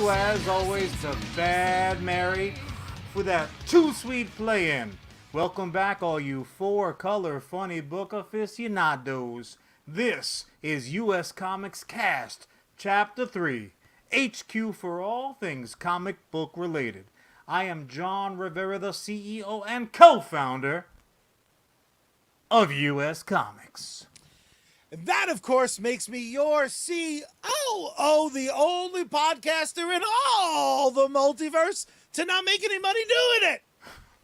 you, as always, to Bad Mary for that too sweet play-in. Welcome back, all you four-color funny book aficionados. This is US Comics Cast, Chapter 3, HQ for all things comic book related. I am Jon Rivera, the CEO and co-founder of US Comics. And that, of course, makes me your COO, the only podcaster in all the multiverse to not make any money doing it.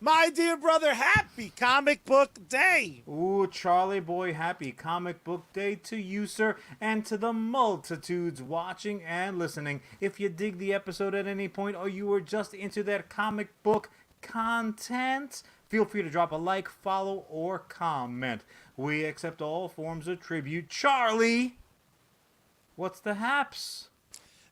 My dear brother, happy comic book day. Ooh, Charlie boy, happy comic book day to you, sir, and to the multitudes watching and listening. If you dig the episode at any point or you were just into that comic book content, feel free to drop a like, follow, or comment. We accept all forms of tribute. Charlie, what's the haps?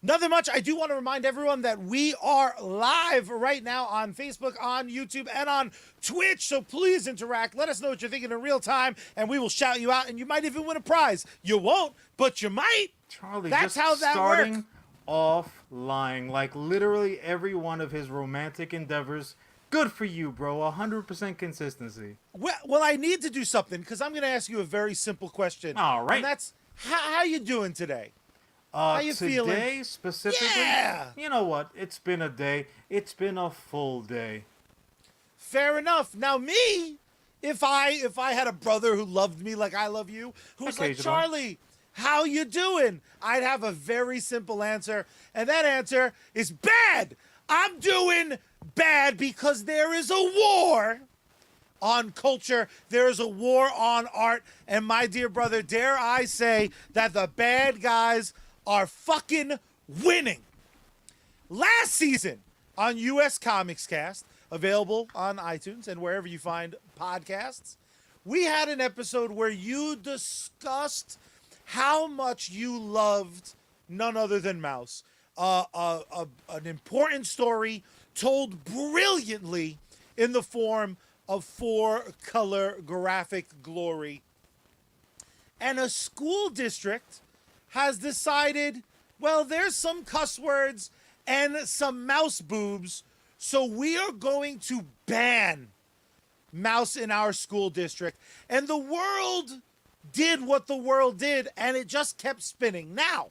Nothing much. I do want to remind everyone that we are live right now on Facebook, on YouTube, and on Twitch. So please interact. Let us know what you're thinking in real time, and we will shout you out, and you might even win a prize. You won't, but you might. Charlie, that's just how that starting works. off lying. Like literally every one of his romantic endeavors. Good for you, bro. 100% consistency. Well, I need to do something because I'm going to ask you a very simple question. All right. And that's, how you doing today? How you today, feeling? specifically? Yeah. You know what? It's been a day. It's been a full day. Fair enough. Now me, if I had a brother who loved me like I love you, who was like, Charlie, how you doing? I'd have a very simple answer. And that answer is bad. I'm doing bad because there is a war on culture. There is a war on art. And my dear brother, dare I say that the bad guys are fucking winning. Last season on US Comics Cast, available on iTunes and wherever you find podcasts, we had an episode where you discussed how much you loved none other than Mouse. An important story told brilliantly in the form of four-color graphic glory. And a school district has decided, well, there's some cuss words and some mouse boobs, so we are going to ban Mouse in our school district. And the world did what the world did, and it just kept spinning. Now,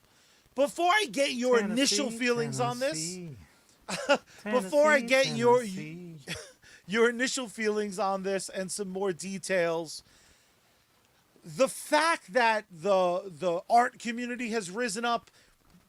before I get your initial feelings on this, before I get your initial feelings on this and some more details, the fact that the art community has risen up,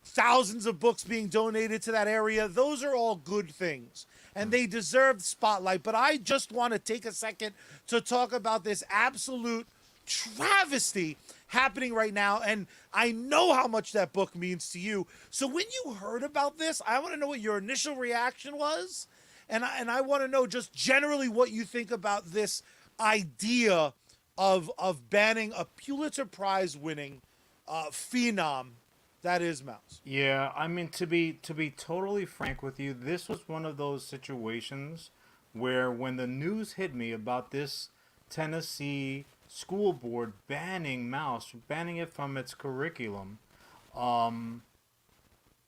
thousands of books being donated to that area, those are all good things. And they deserve the spotlight. But I just want to take a second to talk about this absolute travesty happening right now, and I know how much that book means to you. So when you heard about this, I want to know what your initial reaction was, and I want to know just generally what you think about this idea of banning a Pulitzer Prize-winning phenom that is Mouse. Yeah, I mean, to be totally frank with you, this was one of those situations where when the news hit me about this Tennessee school board banning Mouse, banning it from its curriculum,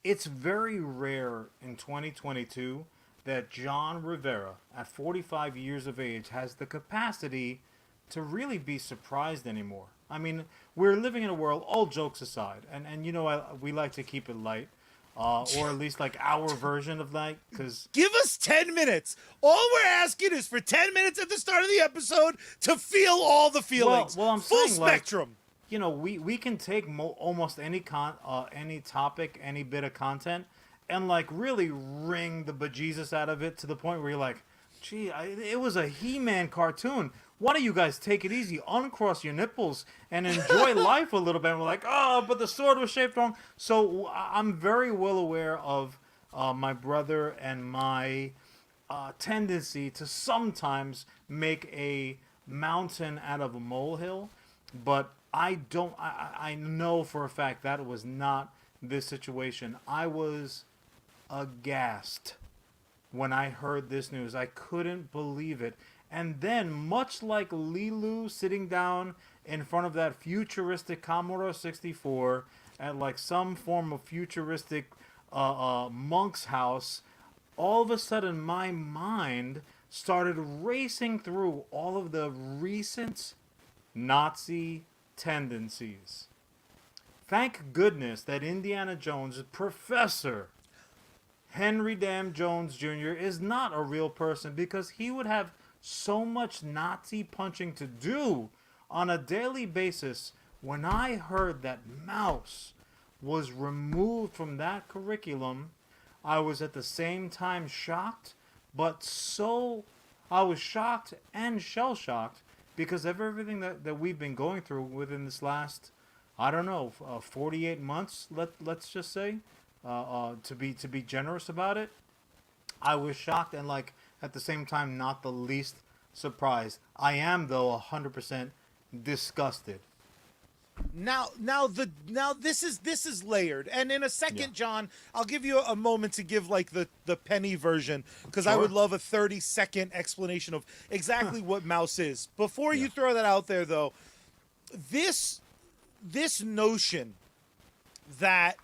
it's very rare in 2022 that Jon Rivera, at 45 years of age, has the capacity to really be surprised anymore. I mean, we're living in a world, all jokes aside, and you know, we like to keep it light, or at least like our version of light, because... Give us 10 minutes. All we're asking is for 10 minutes at the start of the episode to feel all the feelings. Well, I'm full saying, spectrum. Like, you know, we can take almost any any topic, any bit of content, and like really wring the bejesus out of it to the point where you're like, gee, it was a He-Man cartoon. Why don't you guys take it easy, uncross your nipples, and enjoy life a little bit? And we're like, oh, but the sword was shaped wrong. So I'm very well aware of my brother and my tendency to sometimes make a mountain out of a molehill, but I know for a fact that it was not this situation. I was aghast when I heard this news. I couldn't believe it. And then, much like Lilu sitting down in front of that futuristic Commodore 64 at like some form of futuristic monk's house, all of a sudden my mind started racing through all of the recent Nazi tendencies. Thank goodness that Indiana Jones' professor, Henry Dam Jones Jr., is not a real person, because he would have so much Nazi punching to do on a daily basis. When I heard that Mouse was removed from that curriculum, I was at the same time shocked, but I was shocked and shell-shocked because of everything that we've been going through within this last, I don't know, 48 months, let's just say, to be generous about it. I was shocked and, like, at the same time, not the least surprised. I am, though, 100% disgusted. Now this is layered, and in a second, John, I'll give you a moment to give like the penny version, because I would love a 30-second explanation of exactly what Mouse is. Before you throw that out there, though, this notion that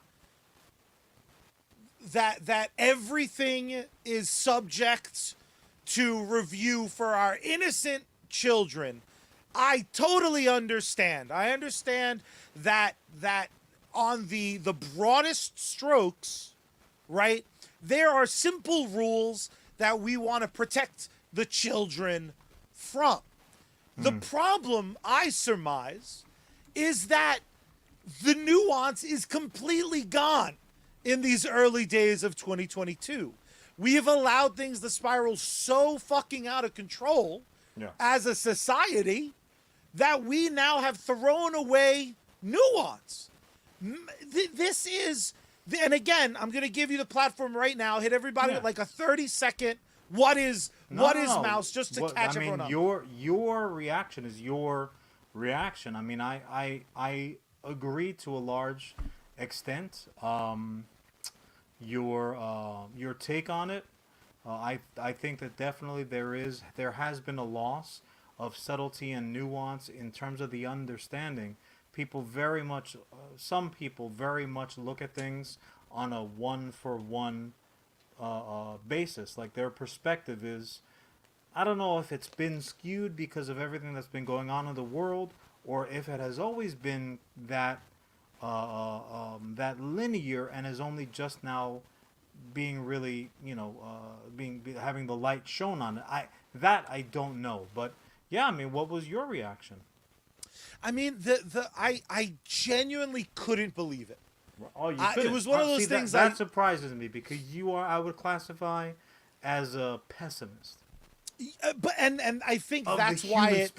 everything is subject to review for our innocent children, I totally understand. I understand that on the broadest strokes, right, there are simple rules that we want to protect the children from. The problem, I surmise, is that the nuance is completely gone in these early days of 2022. We have allowed things to spiral so fucking out of control as a society that we now have thrown away nuance. This is, and again, I'm going to give you the platform right now. Hit everybody with like a 30-second. What is Mouse? Just to catch everyone up. Your reaction is your reaction. I mean, I agree to a large extent. Your take on it. I think that definitely there has been a loss of subtlety and nuance in terms of the understanding. Some people very much look at things on a one-for-one basis. Like, their perspective is, I don't know if it's been skewed because of everything that's been going on in the world, or if it has always been that linear and is only just now being really, having the light shown on it. I don't know, but yeah, I mean, what was your reaction? I mean, I genuinely couldn't believe it. Oh, you couldn't. It was one of those things that surprises me, because I would classify as a pessimist. But I think that's why it.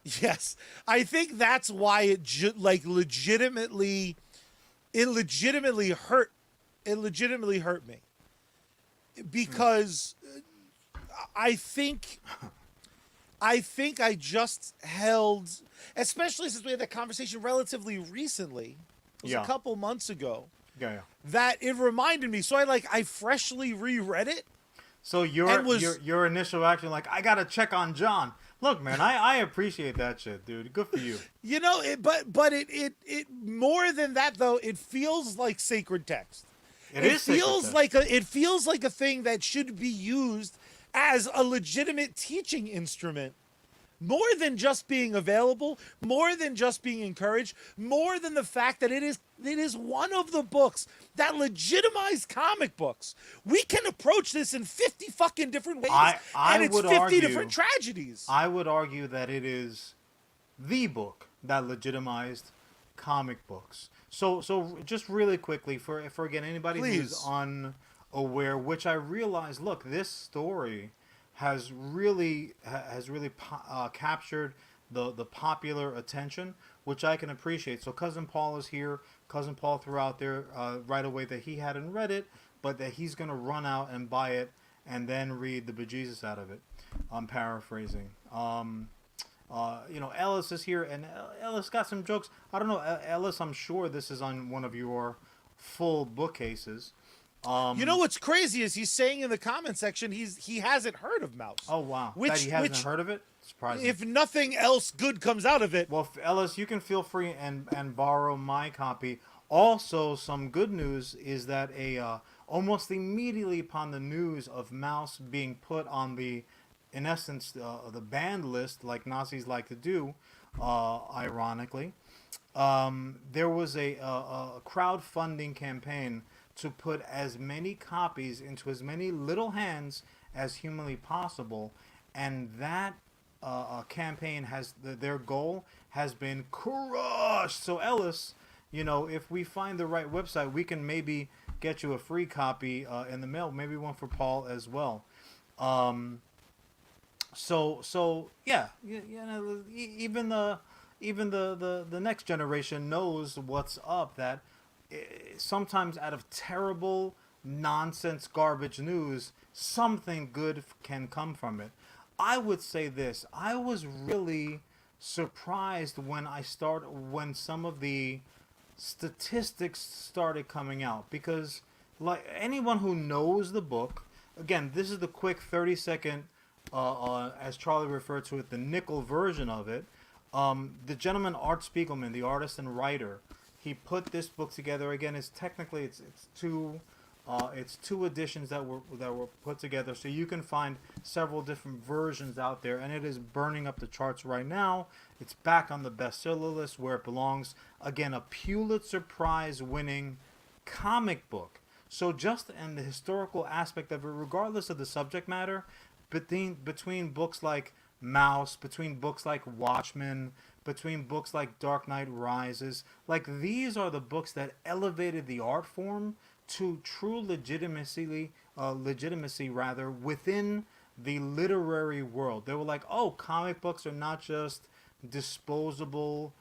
Yes, I think that's why it legitimately hurt. It legitimately hurt me, because I think I just held, especially since we had that conversation relatively recently. It was a couple months ago. Yeah. That it reminded me. So I freshly reread it. So your initial action, like, I gotta check on John. Look, man, I appreciate that shit, dude. Good for you. But it more than that, though. It feels like sacred text. It feels like a thing that should be used as a legitimate teaching instrument, more than just being available, more than just being encouraged, more than the fact that it is one of the books that legitimize comic books. We can approach this in 50 fucking different ways, and it's 50 different tragedies. I would argue that it is the book that legitimized comic books. So just really quickly, for again, anybody who's unaware, which I realize, look, this story has really captured the popular attention, which I can appreciate. So Cousin Paul is here. Cousin Paul threw out there right away that he hadn't read it, but that he's going to run out and buy it and then read the bejesus out of it. I'm paraphrasing. Ellis is here, and Ellis got some jokes. I don't know, Ellis, I'm sure this is on one of your full bookcases. You know what's crazy is he's saying in the comment section he hasn't heard of Mouse. Oh, wow. That he hasn't heard of it? Surprising. If nothing else good comes out of it. Well, Ellis, you can feel free and borrow my copy. Also, some good news is that almost immediately upon the news of Mouse being put on in essence, the banned list, like Nazis like to do, ironically, there was a crowdfunding campaign to put as many copies into as many little hands as humanly possible, and that campaign their goal has been crushed. So Ellis, if we find the right website, we can maybe get you a free copy in the mail, maybe one for Paul as well. So yeah, even the next generation knows what's up. That sometimes out of terrible nonsense garbage news, something good can come from it. I would say this: I was really surprised when some of the statistics started coming out, because like anyone who knows the book, again, this is the quick 30-second, as Charlie referred to it, the nickel version of it. The gentleman Art Spiegelman, the artist and writer, he put this book together. Again, it's two editions that were put together, so you can find several different versions out there, and it is burning up the charts right now. It's back on the bestseller list where it belongs. Again, a Pulitzer Prize-winning comic book. So just in the historical aspect of it, regardless of the subject matter, between books like Mouse, between books like Watchmen, between books like Dark Knight Rises, like these are the books that elevated the art form to true legitimacy within the literary world. They were like, oh, comic books are not just disposable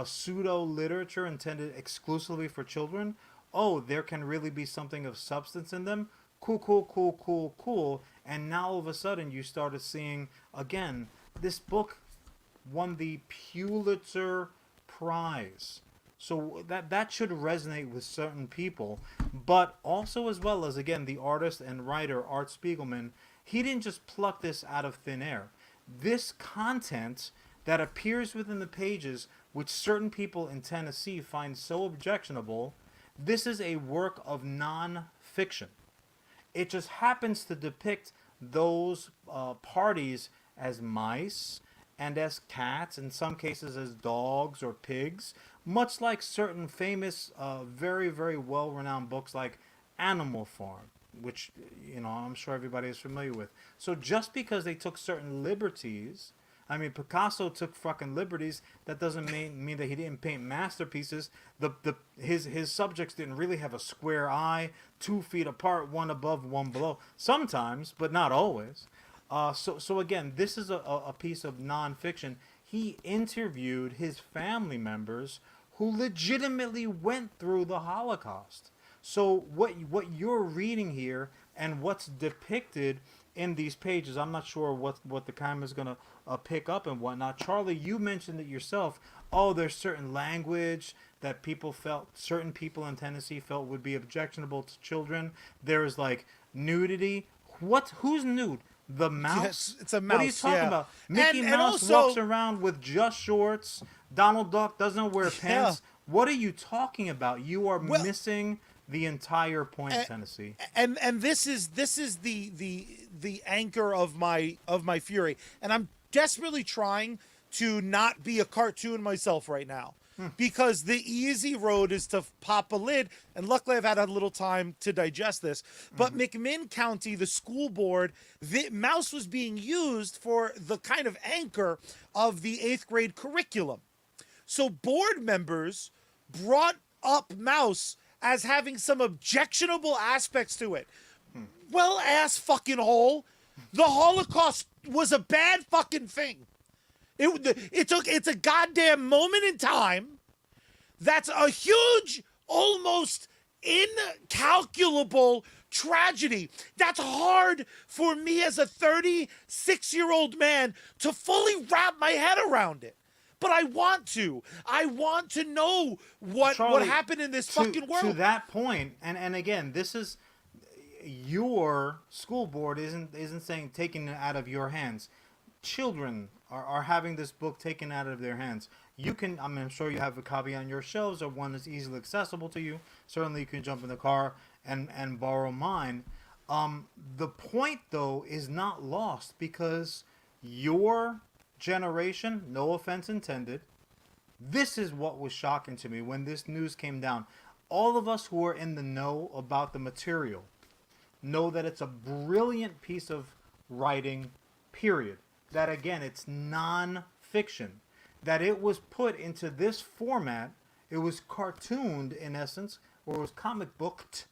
pseudo literature intended exclusively for children. Oh, there can really be something of substance in them. Cool. And now all of a sudden you started seeing, again, this book won the Pulitzer Prize. So that should resonate with certain people. But also, as well as, again, the artist and writer Art Spiegelman, he didn't just pluck this out of thin air. This content that appears within the pages, which certain people in Tennessee find so objectionable, this is a work of non-fiction. It just happens to depict those parties as mice and as cats, in some cases as dogs or pigs, much like certain famous, very, very well-renowned books like Animal Farm, which, I'm sure everybody is familiar with. So just because they took certain liberties, I mean, Picasso took fucking liberties, that doesn't mean that he didn't paint masterpieces. His subjects didn't really have a square eye, 2 feet apart, one above, one below. Sometimes, but not always. So again, this is a piece of nonfiction. He interviewed his family members who legitimately went through the Holocaust. So what you're reading here and what's depicted in these pages, I'm not sure what the camera's going to pick up and whatnot. Charlie, you mentioned it yourself. Oh, there's certain language that certain people in Tennessee felt would be objectionable to children. There's like nudity. Who's nude? The mouse? Yes, it's a mouse. What are you talking about? Mickey Mouse also walks around with just shorts. Donald Duck doesn't wear pants. What are you talking about? You are missing the entire point, Tennessee. And this is the anchor of my fury. And I'm desperately trying to not be a cartoon myself right now. Because the easy road is to pop a lid, and luckily I've had a little time to digest this. But McMinn County, the school board, the mouse was being used for the kind of anchor of the 8th grade curriculum. So board members brought up mouse as having some objectionable aspects to it. Well, ass fucking hole, the Holocaust was a bad fucking thing. It's a goddamn moment in time that's a huge, almost incalculable tragedy. That's hard for me as a 36-year-old man to fully wrap my head around it. But I want to. I want to know what happened in this fucking world. To that point, and again, this is your school board isn't saying taking it out of your hands. Children are having this book taken out of their hands. I'm sure you have a copy on your shelves or one that's easily accessible to you. Certainly, you can jump in the car and borrow mine. The point, though, is not lost because your generation, no offense intended, this is what was shocking to me when this news came down. All of us who are in the know about the material know that it's a brilliant piece of writing, period. That, again, it's non-fiction. That it was put into this format, it was cartooned, in essence, or it was comic booked,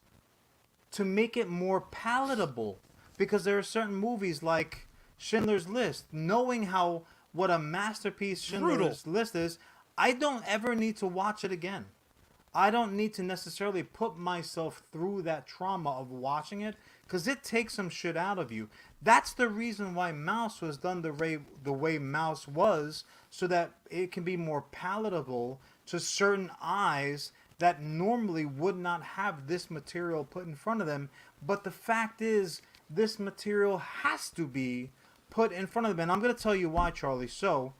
to make it more palatable. Because there are certain movies like Schindler's List, knowing what a masterpiece Schindler's List is, I don't ever need to watch it again. I don't need to necessarily put myself through that trauma of watching it because it takes some shit out of you. That's the reason why Mouse was done the way Mouse was, so that it can be more palatable to certain eyes that normally would not have this material put in front of them. But the fact is, this material has to be put in front of them. And I'm going to tell you why, Charlie. So,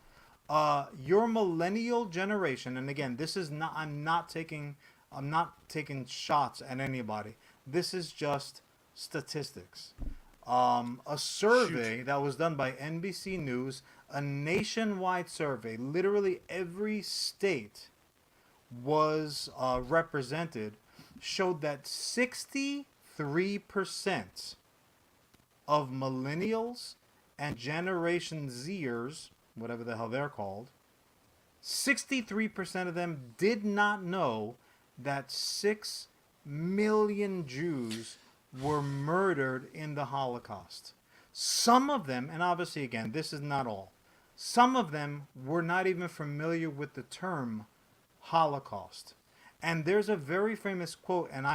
your millennial generation, and again, this is not, I'm not taking shots at anybody. This is just statistics. A survey that was done by NBC News, a nationwide survey, literally every state was represented, showed that 63% of millennials and Generation Zers, whatever the hell they're called, 63% of them did not know that 6 million Jews were murdered in the Holocaust. Some of them, and obviously again, this is not all, some of them were not even familiar with the term Holocaust. And there's a very famous quote, and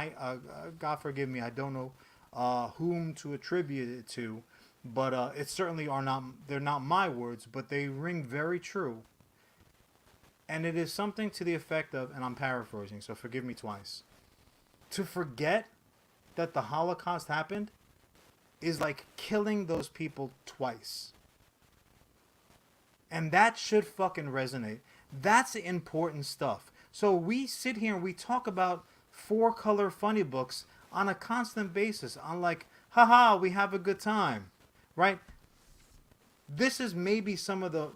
God forgive me, I don't know whom to attribute it to, but it certainly they're not my words, but they ring very true. And it is something to the effect of, and I'm paraphrasing, so forgive me twice. To forget that the Holocaust happened is like killing those people twice. And that should fucking resonate. That's important stuff. So we sit here and we talk about 4-color funny books on a constant basis. On like, haha, we have a good time. Right? This is maybe some of the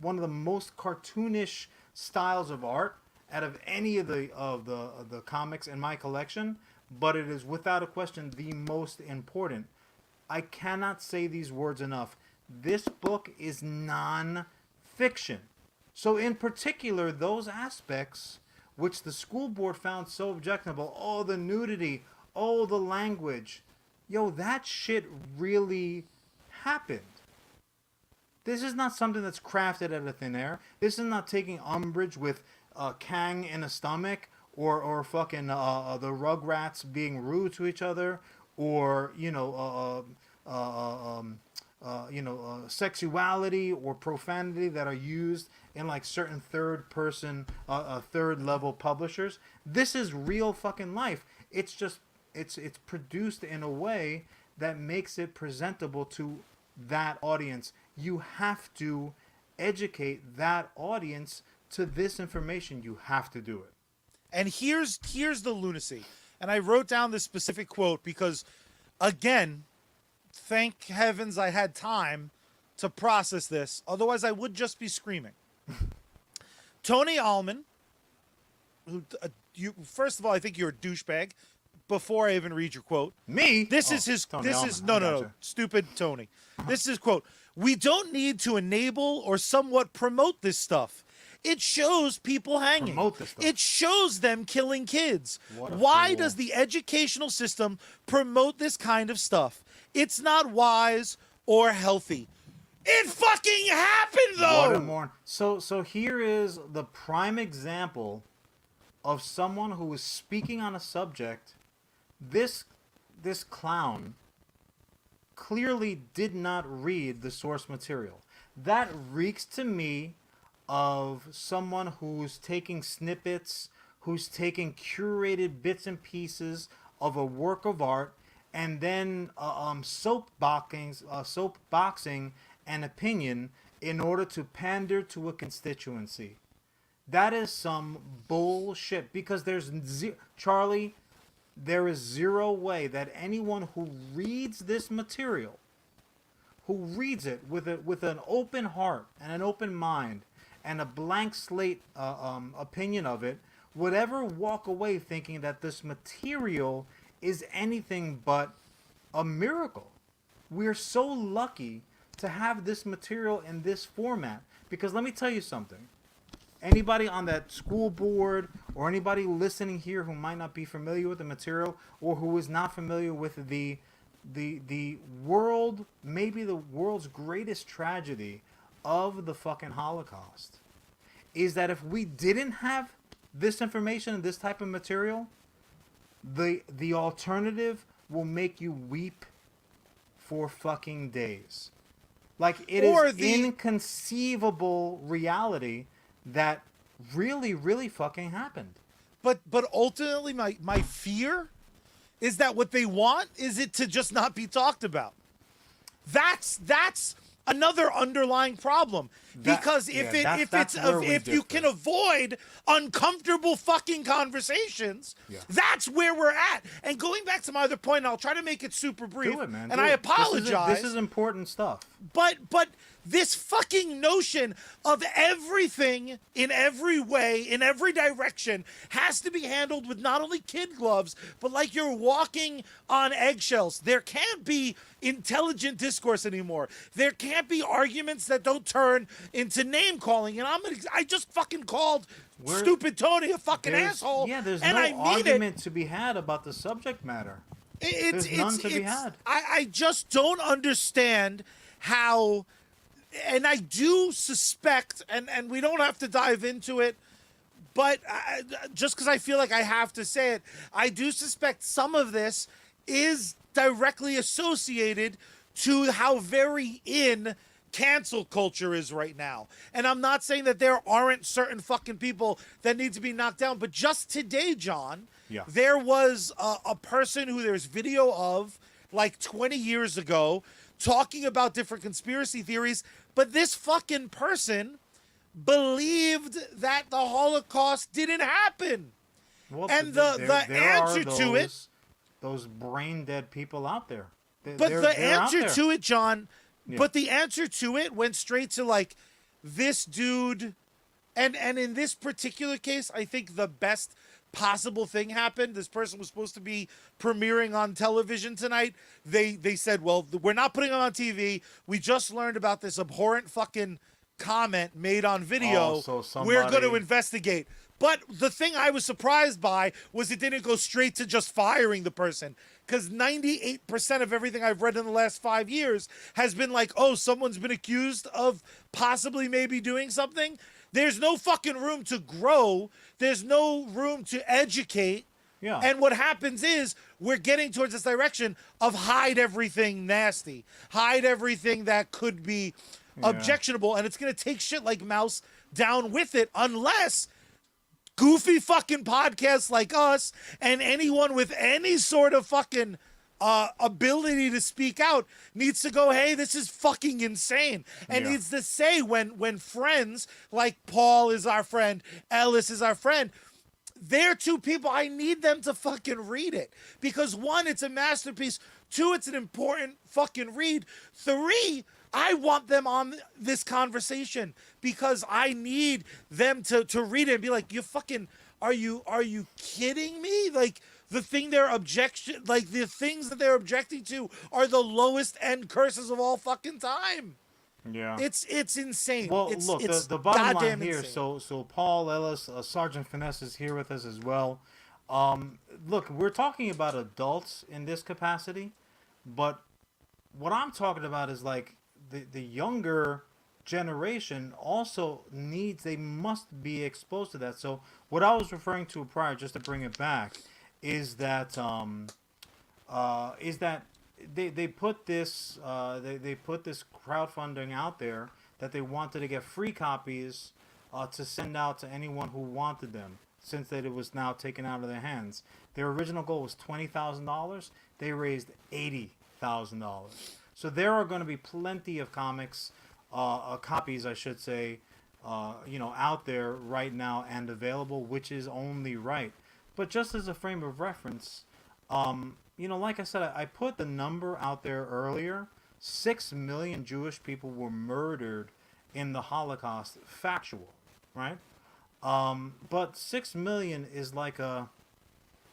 one of the most cartoonish styles of art out of any of the comics in my collection, but it is without a question the most important. I cannot say these words enough. This book is non-fiction. So in particular, those aspects which the school board found so objectionable, oh, the nudity, oh, the language, yo, that shit really happened. This is not something that's crafted out of thin air. This is not taking umbrage with Kang in a stomach or fucking the Rugrats being rude to each other, or sexuality or profanity that are used in like certain third level publishers. This is real fucking life. It's just it's produced in a way that makes it presentable to that audience. You have to educate that audience to this information. You have to do it. And here's the lunacy. And I wrote down this specific quote because, again, thank heavens I had time to process this. Otherwise, I would just be screaming. Tony Alman, who first of all, I think you're a douchebag. Before I even read your quote, This is his. Tony this Alman, is no, stupid Tony. This is his quote. We don't need to enable or somewhat promote this stuff. It shows people hanging. Promote this stuff. It shows them killing kids. Why does the educational system promote this kind of stuff? It's not wise or healthy. It fucking happened, though. So here is the prime example of someone who is speaking on a subject. This clown clearly did not read the source material. That reeks to me of someone who's taking snippets, who's taking curated bits and pieces of a work of art, and then soapboxing an opinion in order to pander to a constituency. That is some bullshit because Charlie, there is zero way that anyone who reads this material, who reads it with an open heart and an open mind and a blank slate opinion of it, would ever walk away thinking that this material is anything but a miracle. We're so lucky to have this material in this format because let me tell you something. Anybody on that school board or anybody listening here who might not be familiar with the material or who is not familiar with the world, maybe the world's greatest tragedy of the fucking Holocaust, is that if we didn't have this information and this type of material, the alternative will make you weep for fucking days. Like it is inconceivable reality that really, really fucking happened. But ultimately, my fear is that what they want is it to just not be talked about. That's another underlying problem. Because if you can avoid uncomfortable fucking conversations, that's where we're at. And going back to my other point, I'll try to make it super brief. Do it, man. And I apologize. This is important stuff. But this fucking notion of everything in every way, in every direction, has to be handled with not only kid gloves, but like you're walking on eggshells. There can't be intelligent discourse anymore. There can't be arguments that don't turn into name calling. And I just fucking called stupid Tony a fucking asshole. Yeah, there's and no argument to be had about the subject matter. There's none to be had. I just don't understand how, and I do suspect, and we don't have to dive into it, but just because I feel like I have to say it, I do suspect some of this is directly associated to how very in cancel culture is right now. And I'm not saying that there aren't certain fucking people that need to be knocked down, but just today, John, there was a person who there's video of like 20 years ago talking about different conspiracy theories, but this fucking person believed that the Holocaust didn't happen. Well, and the answer to it, those brain dead people out there. But the answer to it, John, but the answer to it went straight to like this dude, and in this particular case, I think the best possible thing happened. This person was supposed to be premiering on television tonight. They said, well, we're not putting it on TV. We just learned about this abhorrent fucking comment made on video. We're going to investigate. But the thing I was surprised by was it didn't go straight to just firing the person. Because 98% of everything I've read in the last 5 years has been like, oh, someone's been accused of possibly maybe doing something. There's no fucking room to grow. There's no room to educate. Yeah. And what happens is we're getting towards this direction of hide everything nasty. Hide everything that could be objectionable. And it's going to take shit like Mouse down with it unless goofy fucking podcasts like us and anyone with any sort of fucking ability to speak out needs to go, hey, this is fucking insane. And needs to say when friends like Paul is our friend, Ellis is our friend, they're two people, I need them to fucking read it. Because one, it's a masterpiece. Two, it's an important fucking read. Three, I want them on this conversation because I need them to read it and be like, you fucking, are you kidding me? Like the things that they're objecting to are the lowest end curses of all fucking time. Yeah. It's insane. Well, it's the bottom line here, insane. so Paul Ellis, Sergeant Finesse is here with us as well. Look, we're talking about adults in this capacity, but what I'm talking about is like the younger generation also they must be exposed to that. So what I was referring to prior, just to bring it back, is that they put this they put this crowdfunding out there that they wanted to get free copies to send out to anyone who wanted them, since that it was now taken out of their hands. Their original goal was $20,000. They raised $80,000. So there are going to be plenty of comics, copies, I should say, out there right now and available, which is only right. But just as a frame of reference, like I said, I put the number out there earlier. 6 million Jewish people were murdered in the Holocaust. Factual, right? But 6 million is like to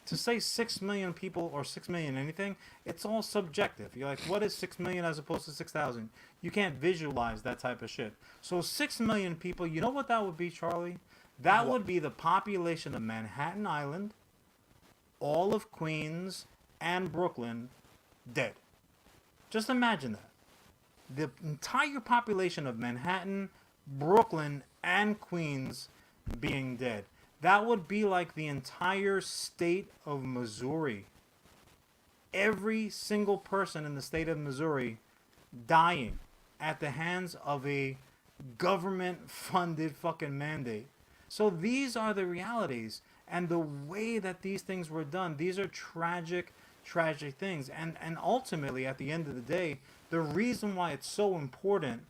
say 6 million people or 6 million anything, it's all subjective. You're like, what is 6 million as opposed to 6,000? You can't visualize that type of shit. So 6 million people, you know what that would be, Charlie? That would be the population of Manhattan Island, all of Queens, and Brooklyn dead. Just imagine that. The entire population of Manhattan, Brooklyn, and Queens being dead. That would be like the entire state of Missouri. Every single person in the state of Missouri dying at the hands of a government-funded fucking mandate. So these are the realities. And the way that these things were done, these are tragic, tragic things. And ultimately, at the end of the day, the reason why it's so important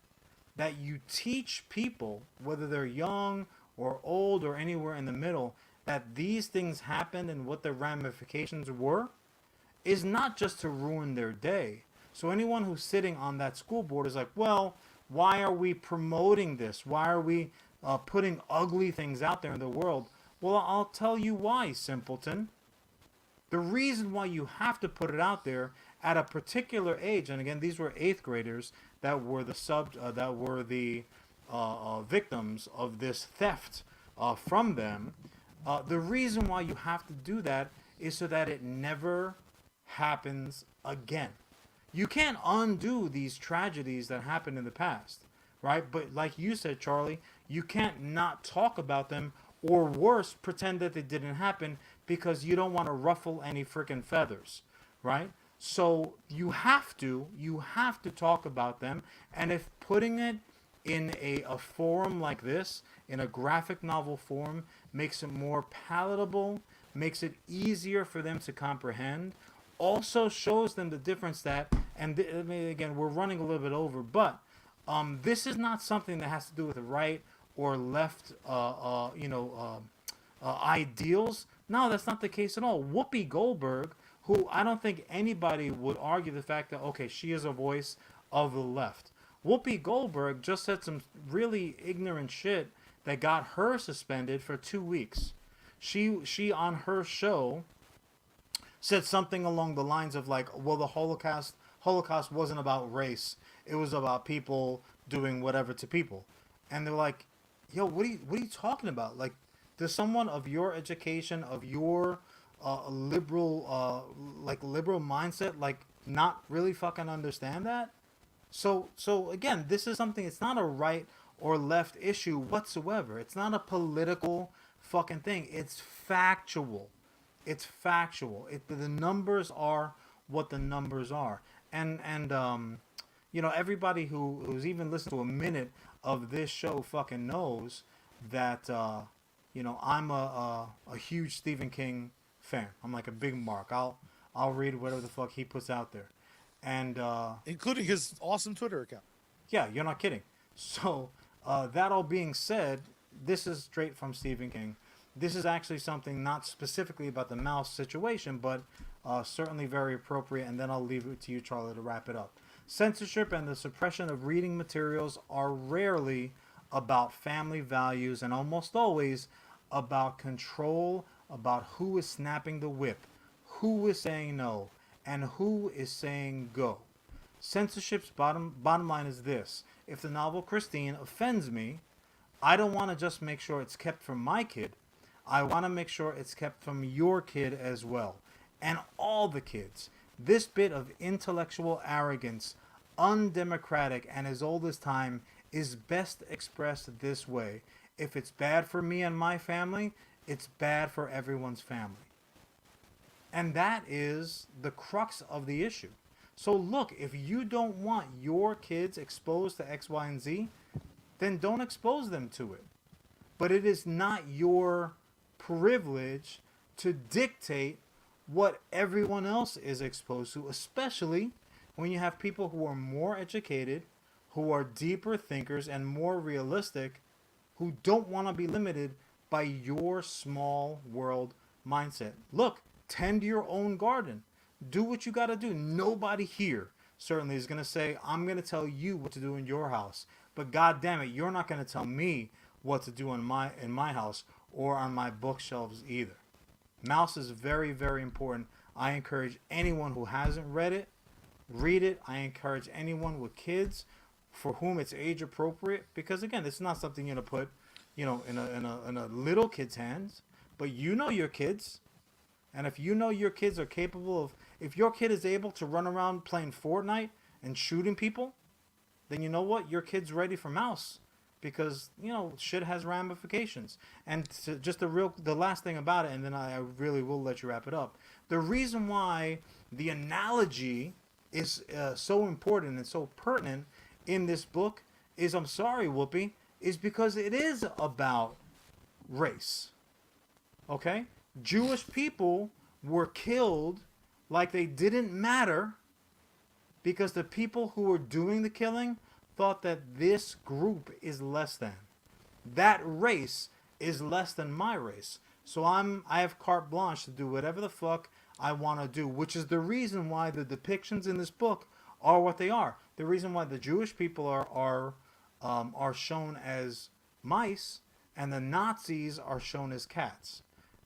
that you teach people, whether they're young or old or anywhere in the middle, that these things happened and what the ramifications were, is not just to ruin their day. So anyone who's sitting on that school board is like, well, why are we promoting this? Why are we putting ugly things out there in the world? Well, I'll tell you why, simpleton. The reason why you have to put it out there at a particular age, and again, these were 8th graders that were the victims of this theft from them. The reason why you have to do that is so that it never happens again. You can't undo these tragedies that happened in the past, right? But like you said, Charlie, you can't not talk about them, or worse, pretend that they didn't happen, because you don't want to ruffle any freaking feathers, right? So you have to talk about them. And if putting it in a forum like this, in a graphic novel form, makes it more palatable, makes it easier for them to comprehend, also shows them the difference that, and I mean, again, we're running a little bit over, but this is not something that has to do with the right or left, ideals. No, that's not the case at all. Whoopi Goldberg, who I don't think anybody would argue the fact that, okay, she is a voice of the left. Whoopi Goldberg just said some really ignorant shit that got her suspended for 2 weeks. She on her show said something along the lines of like, well, the Holocaust wasn't about race. It was about people doing whatever to people. And they're like, yo, what are you talking about? Like, does someone of your education, of your liberal mindset, like, not really fucking understand that? So again, this is something, it's not a right or left issue whatsoever. It's not a political fucking thing. It's factual. It's factual. The numbers are what the numbers are. And everybody who's even listened to a minute of this show fucking knows that, I'm a huge Stephen King fan. I'm like a big Mark. I'll read whatever the fuck he puts out there. And including his awesome Twitter account. Yeah, you're not kidding. So that all being said, this is straight from Stephen King. This is actually something not specifically about the mouse situation, but certainly very appropriate. And then I'll leave it to you, Charlie, to wrap it up. Censorship and the suppression of reading materials are rarely about family values and almost always about control, about who is snapping the whip, who is saying no, and who is saying go. Censorship's bottom line is this. If the novel Christine offends me, I don't want to just make sure it's kept from my kid. I want to make sure it's kept from your kid as well. And all the kids. This bit of intellectual arrogance, undemocratic and as old as time, is best expressed this way. If it's bad for me and my family, it's bad for everyone's family. And that is the crux of the issue. So look, if you don't want your kids exposed to X, Y, and Z, then don't expose them to it. But it is not your privilege to dictate what everyone else is exposed to, especially when you have people who are more educated, who are deeper thinkers and more realistic, who don't want to be limited by your small world mindset. Look, tend your own garden. Do what you got to do. Nobody here certainly is going to say, I'm going to tell you what to do in your house. But God damn it, you're not going to tell me what to do in my house or on my bookshelves either. Mouse is very, very important. I encourage anyone who hasn't read it, read it. I encourage anyone with kids for whom it's age appropriate, because again, it's not something you're gonna put, in a little kid's hands. But you know your kids, and if you know your kids are capable of, if your kid is able to run around playing Fortnite and shooting people, then you know what, your kid's ready for Mouse, because shit has ramifications. And just the last thing about it, and then I really will let you wrap it up. The reason why the analogy is so important and so pertinent in this book is, I'm sorry, Whoopi, is because it is about race. Okay? Jewish people were killed like they didn't matter because the people who were doing the killing thought that this group is less than. That race is less than my race. So I have carte blanche to do whatever the fuck I want to do, which is the reason why the depictions in this book are what they are. The reason why the Jewish people are shown as mice, and the Nazis are shown as cats,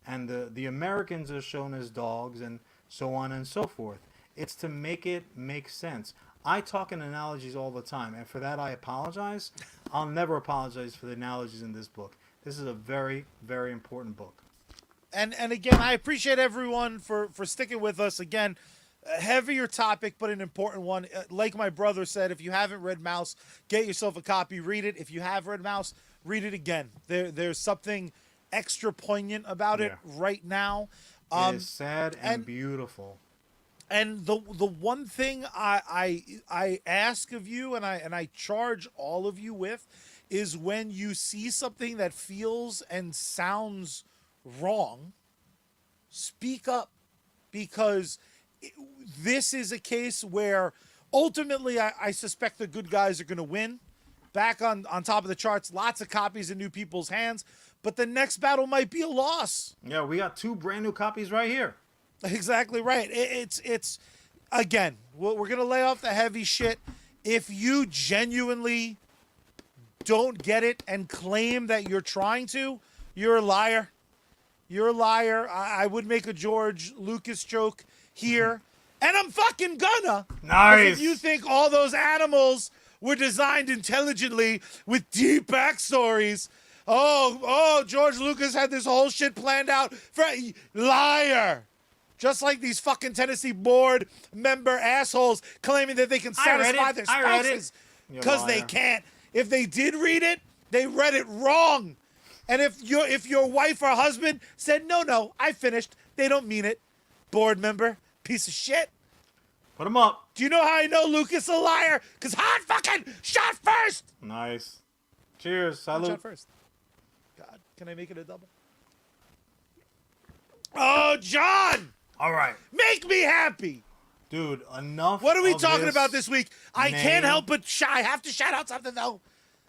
and the Americans are shown as dogs, and so on and so forth. It's to make it make sense. I talk in analogies all the time, and for that I apologize. I'll never apologize for the analogies in this book. This is a very, very important book. And again, I appreciate everyone for sticking with us. Again, a heavier topic, but an important one. Like my brother said, if you haven't read Mouse, get yourself a copy, read it. If you have read Mouse, read it again. There's something extra poignant about it right now. It is sad and beautiful. And the one thing I ask of you, and I charge all of you with, is when you see something that feels and sounds wrong, speak up, because this is a case where ultimately I suspect the good guys are going to win. Back on top of the charts, lots of copies in new people's hands, but the next battle might be a loss. Yeah, we got 2 brand new copies right here. Exactly right. It's again, we're going to lay off the heavy shit. If you genuinely don't get it and claim that you're trying to, you're a liar. You're a liar. I would make a George Lucas joke here, and I'm fucking gonna. Nice. If you think all those animals were designed intelligently with deep backstories, George Lucas had this whole shit planned out. Liar. Just like these fucking Tennessee board member assholes claiming that they can satisfy their spouses because they can't. If they did read it, they read it wrong. And if your wife or husband said, no, I finished, they don't mean it. Board member, piece of shit. Put him up. Do you know how I know Lucas a liar? Because Han fucking shot first. Nice. Cheers. Salute. Shot first. God, can I make it a double? Oh, John. All right. Make me happy. Dude, enough. What are we talking about this week? I can't help but I have to shout out something, though.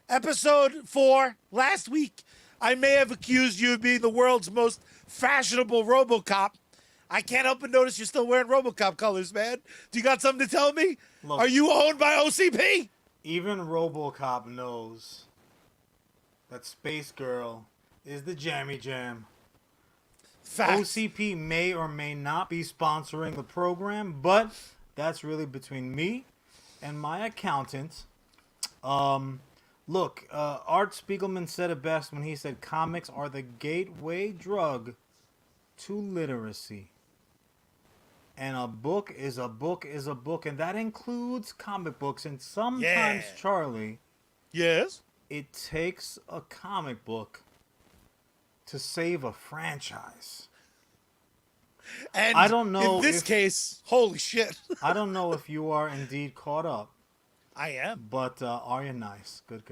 Episode 4, last week, I may have accused you of being the world's most fashionable RoboCop. I can't help but notice you're still wearing RoboCop colors, man. Do you got something to tell me? Look, are you owned by OCP? Even RoboCop knows that Space Girl is the jammy jam. Facts. OCP may or may not be sponsoring the program, but that's really between me and my accountant. Look, Art Spiegelman said it best when he said comics are the gateway drug to literacy. And a book is a book is a book, and that includes comic books. And sometimes, Charlie, yes, it takes a comic book to save a franchise. And I don't know in this case, holy shit. I don't know if you are indeed caught up. I am. But are you nice? Good.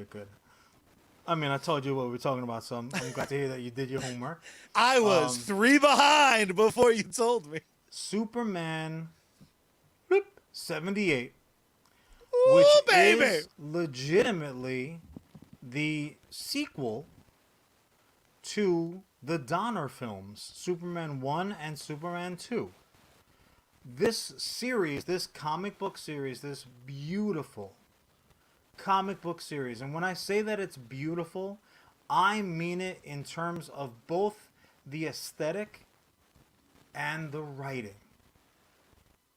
I mean, I told you what we were talking about, so I'm glad to hear that you did your homework. I was 3 behind before you told me. Superman 78. Ooh, which baby. is legitimately the sequel to the Donner films, Superman 1 and Superman 2. This series, this comic book series, this beautiful comic book series, and when I say that it's beautiful, I mean it in terms of both the aesthetic and the writing.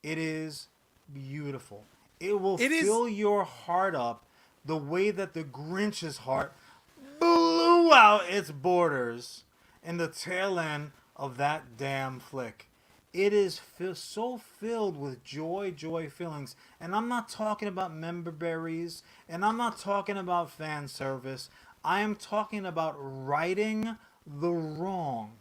It is beautiful. It will fill your heart up the way that the Grinch's heart blew out its borders in the tail end of that damn flick. It is so filled with joy feelings. And I'm not talking about member berries, and I'm not talking about fan service. I am talking about righting the wrong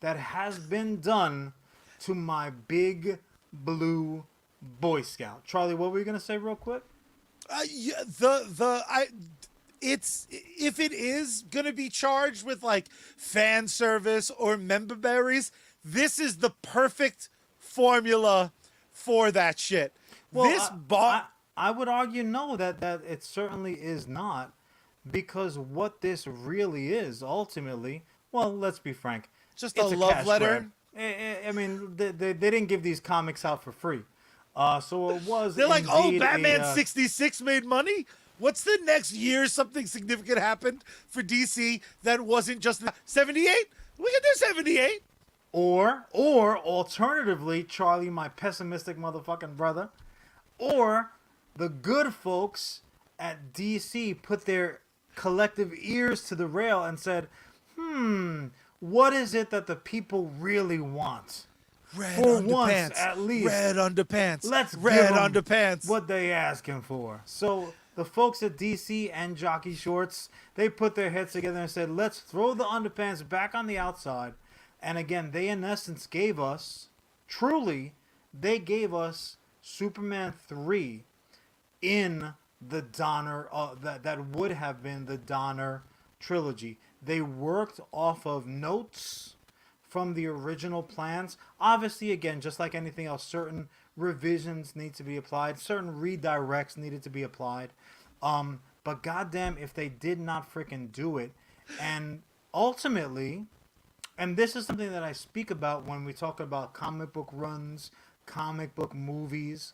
that has been done to my big blue Boy Scout. Charlie, what were you gonna say real quick? It's if it is gonna be charged with like fan service or member berries, this is the perfect formula for that shit. Well, I would argue no, that it certainly is not, because what this really is ultimately, well, let's be frank, just a love letter. I mean, they didn't give these comics out for free. So it was. They're like, oh, Batman 66 made money? What's the next year something significant happened for DC that wasn't just 78? We can do 78. Or alternatively, Charlie, my pessimistic motherfucking brother, or the good folks at DC put their collective ears to the rail and said, what is it that the people really want? Red for underpants. Once, at least. Red underpants. Let's red give 'em underpants. what they asking for. So the folks at DC and Jockey Shorts, they put their heads together and said, let's throw the underpants back on the outside. And again, they in essence gave us, truly, they gave us Superman 3 in the Donner, that would have been the Donner trilogy. They worked off of notes from the original plans. Obviously, again, just like anything else, certain revisions need to be applied, certain redirects needed to be applied. But goddamn, if they did not freaking do it. And ultimately, and this is something that I speak about when we talk about comic book runs, comic book movies.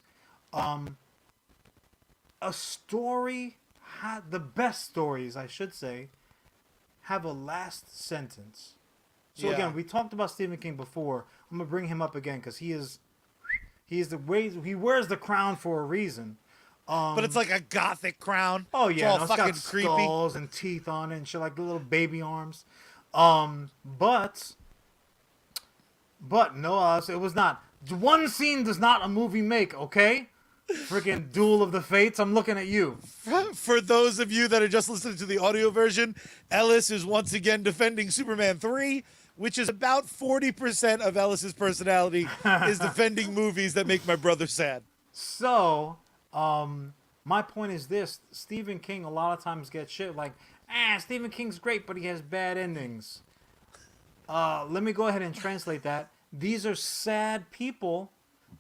A story, the best stories, I should say, have a last sentence. So again, we talked about Stephen King before. I'm gonna bring him up again because he wears the crown for a reason. But it's like a gothic crown. Oh yeah, it's all fucking got creepy. Skulls and teeth on it and shit, like little baby arms. But no, it was not. One scene does not a movie make, okay? Freaking Duel of the Fates, I'm looking at you. For those of you that are just listening to the audio version, Ellis is once again defending Superman 3, which is about 40% of Ellis's personality is defending movies that make my brother sad. So, my point is this. Stephen King a lot of times gets shit like, Stephen King's great, but he has bad endings. Let me go ahead and translate that. These are sad people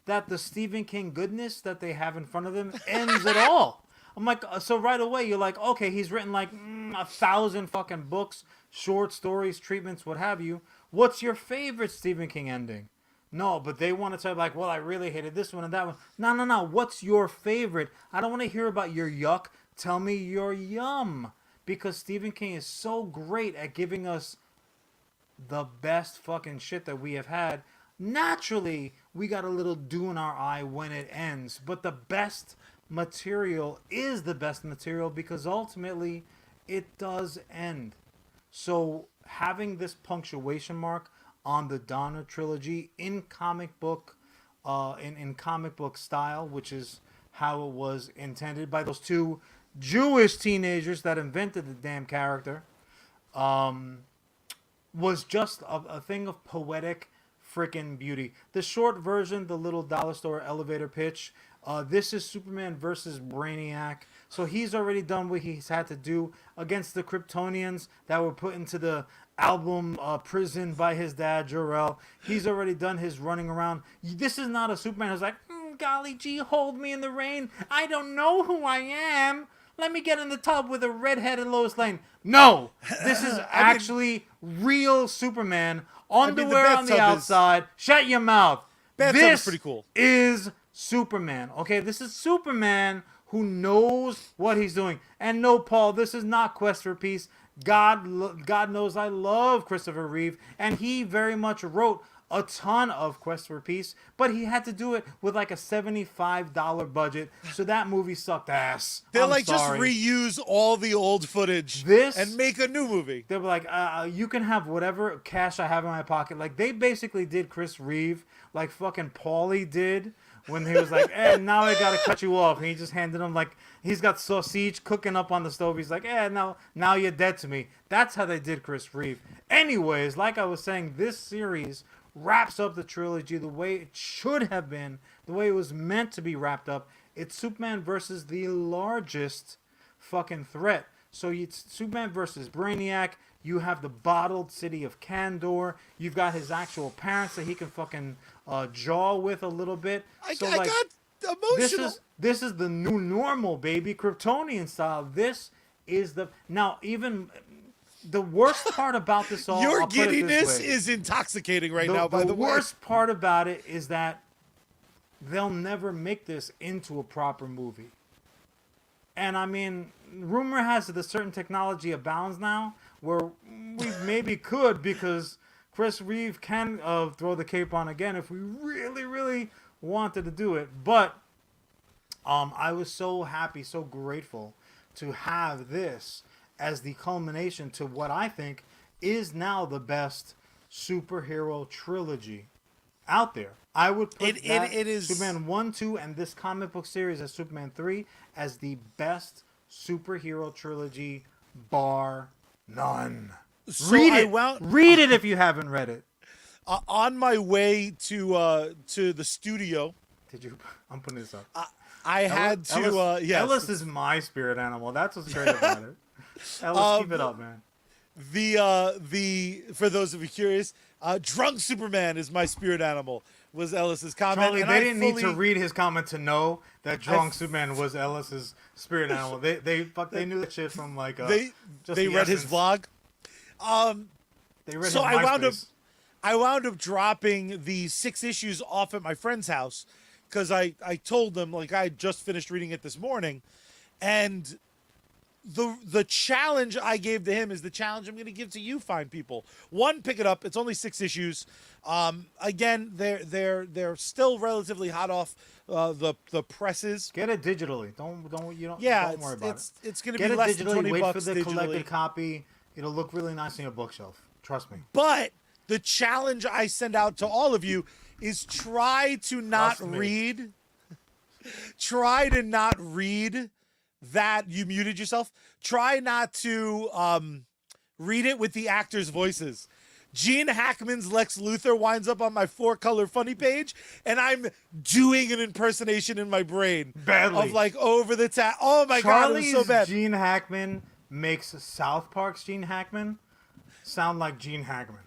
that the Stephen King goodness that they have in front of them ends at all. I'm like, so right away you're like, okay, he's written like 1,000 fucking books, short stories, treatments, what have you. What's your favorite Stephen King ending? No, but they want to say like, well, I really hated this one and that one. No. What's your favorite? I don't want to hear about your yuck. Tell me your yum. Because Stephen King is so great at giving us the best fucking shit that we have had. Naturally, we got a little dew in our eye when it ends. But the best material is the best material because ultimately it does end. So having this punctuation mark on the Donner trilogy in comic book, in comic book style, which is how it was intended by those two Jewish teenagers that invented the damn character, was just a thing of poetic freaking beauty. The short version, the little dollar store elevator pitch, this is Superman versus Brainiac. So he's already done what he's had to do against the Kryptonians that were put into the album prison by his dad, Jor-El. He's already done his running around. This is not a Superman who's like, golly gee, hold me in the rain. I don't know who I am. Let me get in the tub with a redheaded Lois Lane. No, this is actually real Superman. Underwear on the outside. Shut your mouth. This is pretty cool. Is Superman. Okay, this is Superman who knows what he's doing. And no, Paul, this is not Quest for Peace. God knows I love Christopher Reeve, and he very much wrote a ton of Quest for Peace, but he had to do it with like a $75 budget, so that movie sucked ass. They're just reuse all the old footage and make a new movie. They were like, you can have whatever cash I have in my pocket. Like, they basically did Chris Reeve like fucking Paulie did when he was like, now I gotta cut you off. And he just handed him, like, he's got sausage cooking up on the stove. He's like, now you're dead to me. That's how they did Chris Reeve. Anyways, like I was saying, this series wraps up the trilogy the way it should have been, the way it was meant to be wrapped up. It's Superman versus the largest fucking threat. So it's Superman versus Brainiac. You have the bottled city of Kandor. You've got his actual parents that he can fucking jaw with a little bit. I got emotional. This is the new normal, baby. Kryptonian style. This is the... Now, even... The worst part about this all... Your giddiness is intoxicating now, by the way. The worst part about it is that they'll never make this into a proper movie. And I mean, rumor has it that certain technology abounds now where we maybe could, because Chris Reeve can throw the cape on again if we really, really wanted to do it. But I was so happy, so grateful to have this as the culmination to what I think is now the best superhero trilogy out there. I would put it is Superman 1, 2, and this comic book series as Superman 3 as the best superhero trilogy, bar none. So read it if you haven't read it. On my way to the studio. Did you? I'm putting this up. I had to. Yes. Ellis is my spirit animal. That's what's great about it. Ellis, keep it up, man. The for those of you curious, drunk Superman is my spirit animal. Was Ellis's comment? Charlie, they didn't need to read his comment to know that drunk Superman was Ellis's spirit animal. They knew that shit from like they read his vlog. They read so his I wound up dropping the 6 issues off at my friend's house because I told them, like, I just finished reading it this morning, and the challenge I gave to him is the challenge I'm going to give to you, fine people. One, pick it up. It's only 6 issues. Again, they're still relatively hot off the presses. Get it digitally. Don't worry about it. It's going to be less than $20 Wait for the digitally. collected copy. It'll look really nice on your bookshelf. Trust me. But the challenge I send out to all of you is try to not read that. You muted yourself. Try not to read it with the actors' voices. Gene Hackman's Lex Luthor winds up on my 4-color funny page, and I'm doing an impersonation in my brain. Badly. Of like over the top. Oh my God, it was so bad. Gene Hackman makes South Park's Gene Hackman sound like Gene Hackman.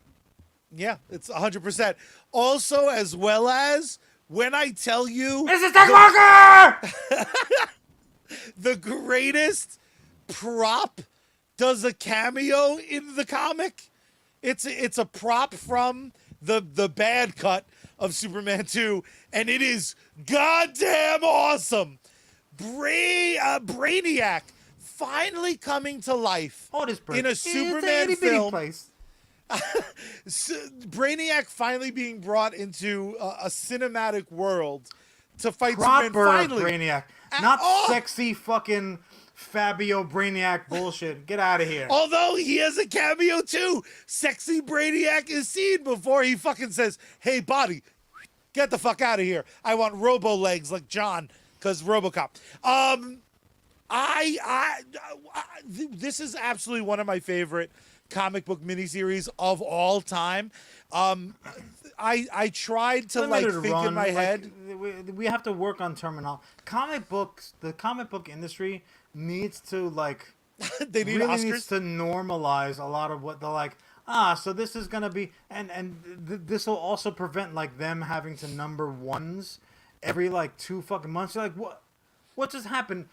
Yeah, it's 100%. Also, as well as when I tell you... Mrs. Dick Walker! The greatest prop does a cameo in the comic. It's a prop from the bad cut of Superman 2, and it is goddamn awesome. Brainiac finally coming to life in a Superman film. Brainiac finally being brought into a cinematic world to fight Superman. Finally, Brainiac, not sexy fucking Fabio Brainiac bullshit. Get out of here. Although he has a cameo too. Sexy Brainiac is seen before he fucking says, "Hey, body, get the fuck out of here. I want robo legs like John, because RoboCop." This is absolutely one of my favorite comic book miniseries of all time. I tried to think in my head. We have to work on terminology. The comic book industry needs to they need really Oscars? needs to normalize a lot of what they're like. So this is gonna be, and this will also prevent them having to number ones every 2 fucking months. You're like, what just happened?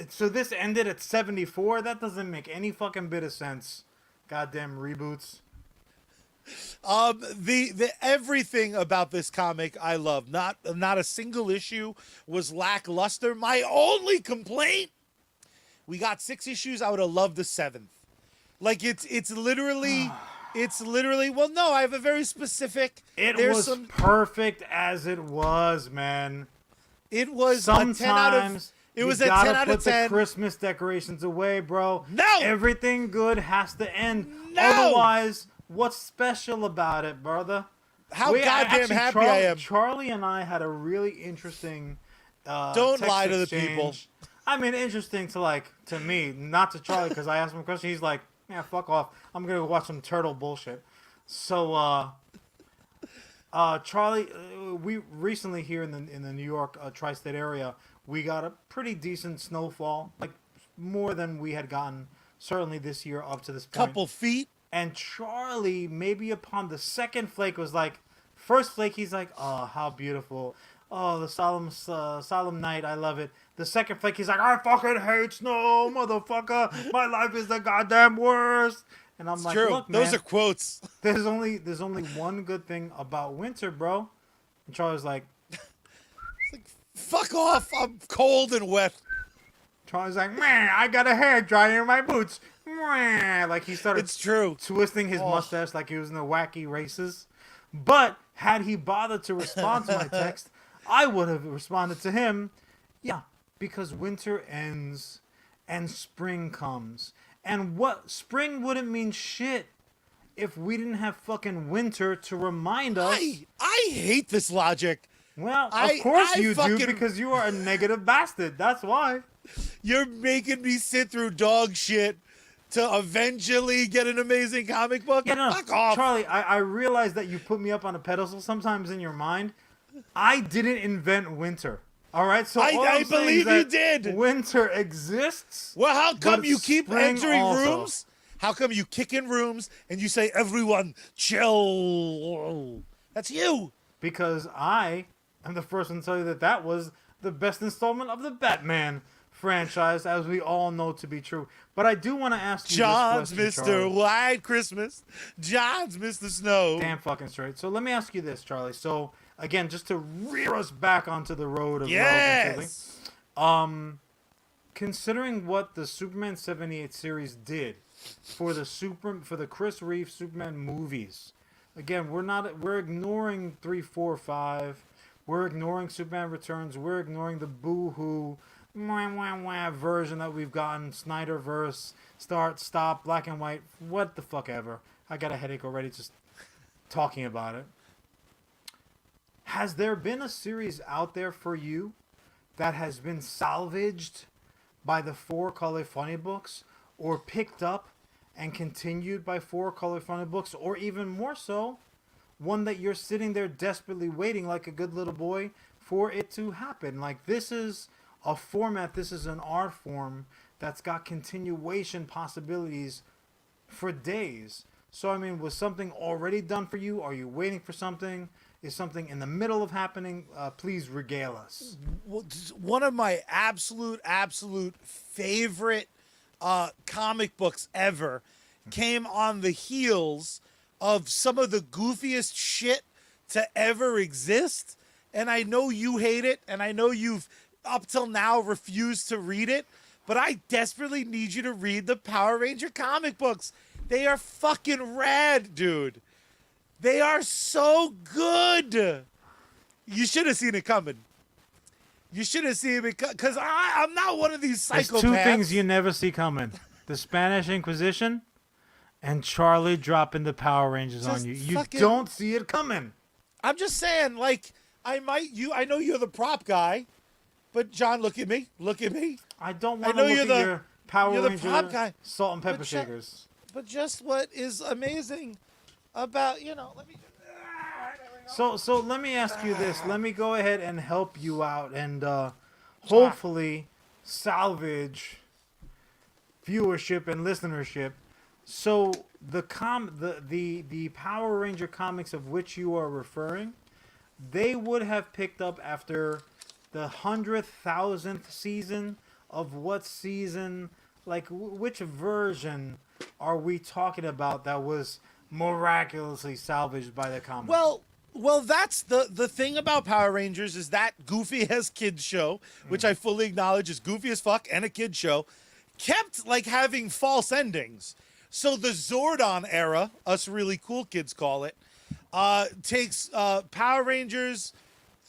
So this ended at 74? That doesn't make any fucking bit of sense. Goddamn reboots. The everything about this comic I love. Not a single issue was lackluster. My only complaint, we got 6 issues. I would have loved the 7th. Like it's literally well, no, I have a very specific. It was perfect as it was, man. It was sometimes a 10 out of it was a 10 out of 10. Put the Christmas decorations away, bro. No, everything good has to end. No, otherwise, what's special about it, brother? How goddamn happy I am. Charlie and I had a really interesting. Don't text lie to the exchange. people. I mean, interesting to me, not to Charlie, because I asked him a question. He's like, "Yeah, fuck off. I'm gonna go watch some turtle bullshit." So, Charlie, we recently here in the New York tri-state area, we got a pretty decent snowfall, like more than we had gotten certainly this year up to this point. Couple feet. And Charlie, maybe upon the second flake, was like, first flake, he's like, "Oh, how beautiful! Oh, the solemn night, I love it." The second flake, he's like, "I fucking hate snow, motherfucker! My life is the goddamn worst." And I'm like, true. "Look, man, those are quotes. There's only one good thing about winter, bro." And Charlie's like, "Fuck off! I'm cold and wet." Charlie's like, "Man, I got a hair dryer in my boots." Man, like he started. It's true. Twisting his mustache like he was in the wacky races. But had he bothered to respond to my text, I would have responded to him. Yeah, because winter ends and spring comes. And what spring wouldn't mean shit if we didn't have fucking winter to remind us. I hate this logic. Well, of course you do, because you are a negative bastard. That's why. You're making me sit through dog shit to eventually get an amazing comic book. Yeah, no, fuck off. Charlie, I realize that you put me up on a pedestal sometimes in your mind. I didn't invent winter. All right, so I believe you did. Winter exists. Well, how come you keep entering also. rooms? How come you kick in rooms and you say, "Everyone, chill"? That's you. Because I am the first one to tell you that was the best installment of the Batman franchise, as we all know to be true. But I do want to ask you John's this question, Mr. Charlie. White Christmas. John's Mr. Snow. Damn fucking straight. So let me ask you this, Charlie. So again, just to rear us back onto the road of yes. Considering what the Superman 78 series did for the Chris Reeve Superman movies, again, we're ignoring 3, 4, 5. We're ignoring Superman Returns. We're ignoring the boo-hoo version that we've gotten, Snyderverse, start, stop, black and white, what the fuck ever. I got a headache already just talking about it. Has there been a series out there for you that has been salvaged by the 4-color funny books, or picked up and continued by 4-color funny books, or even more so, one that you're sitting there desperately waiting like a good little boy for it to happen? Like, this is a format, this is an art form that's got continuation possibilities for days. So, I mean, was something already done for you? Are you waiting for something? Is something in the middle of happening? Please regale us. One of my absolute favorite comic books ever came on the heels of some of the goofiest shit to ever exist. And I know you hate it, and I know you've up till now refused to read it, but I desperately need you to read the Power Ranger comic books. They are fucking rad, dude. They are so good. You should have seen it coming. You should have seen it because I'm not one of these psychopaths. There's 2 things you never see coming: the Spanish Inquisition and Charlie dropping the Power Rangers on you. You don't see it coming. I'm just saying, like, I know you're the prop guy, but John, look at me. Look at me. I don't want to look at your Power Ranger prop guy, salt and pepper shakers. But just what is amazing about, let me... So let me ask you this. Let me go ahead and help you out and hopefully salvage viewership and listenership. So the Power Ranger comics of which you are referring, they would have picked up after the 100,000th season of what season, like which version are we talking about that was miraculously salvaged by the comic? Well, that's the thing about Power Rangers is that goofy as kids show, which I fully acknowledge is goofy as fuck and a kid show, kept like having false endings. So the Zordon era, us really cool kids call it, takes Power Rangers,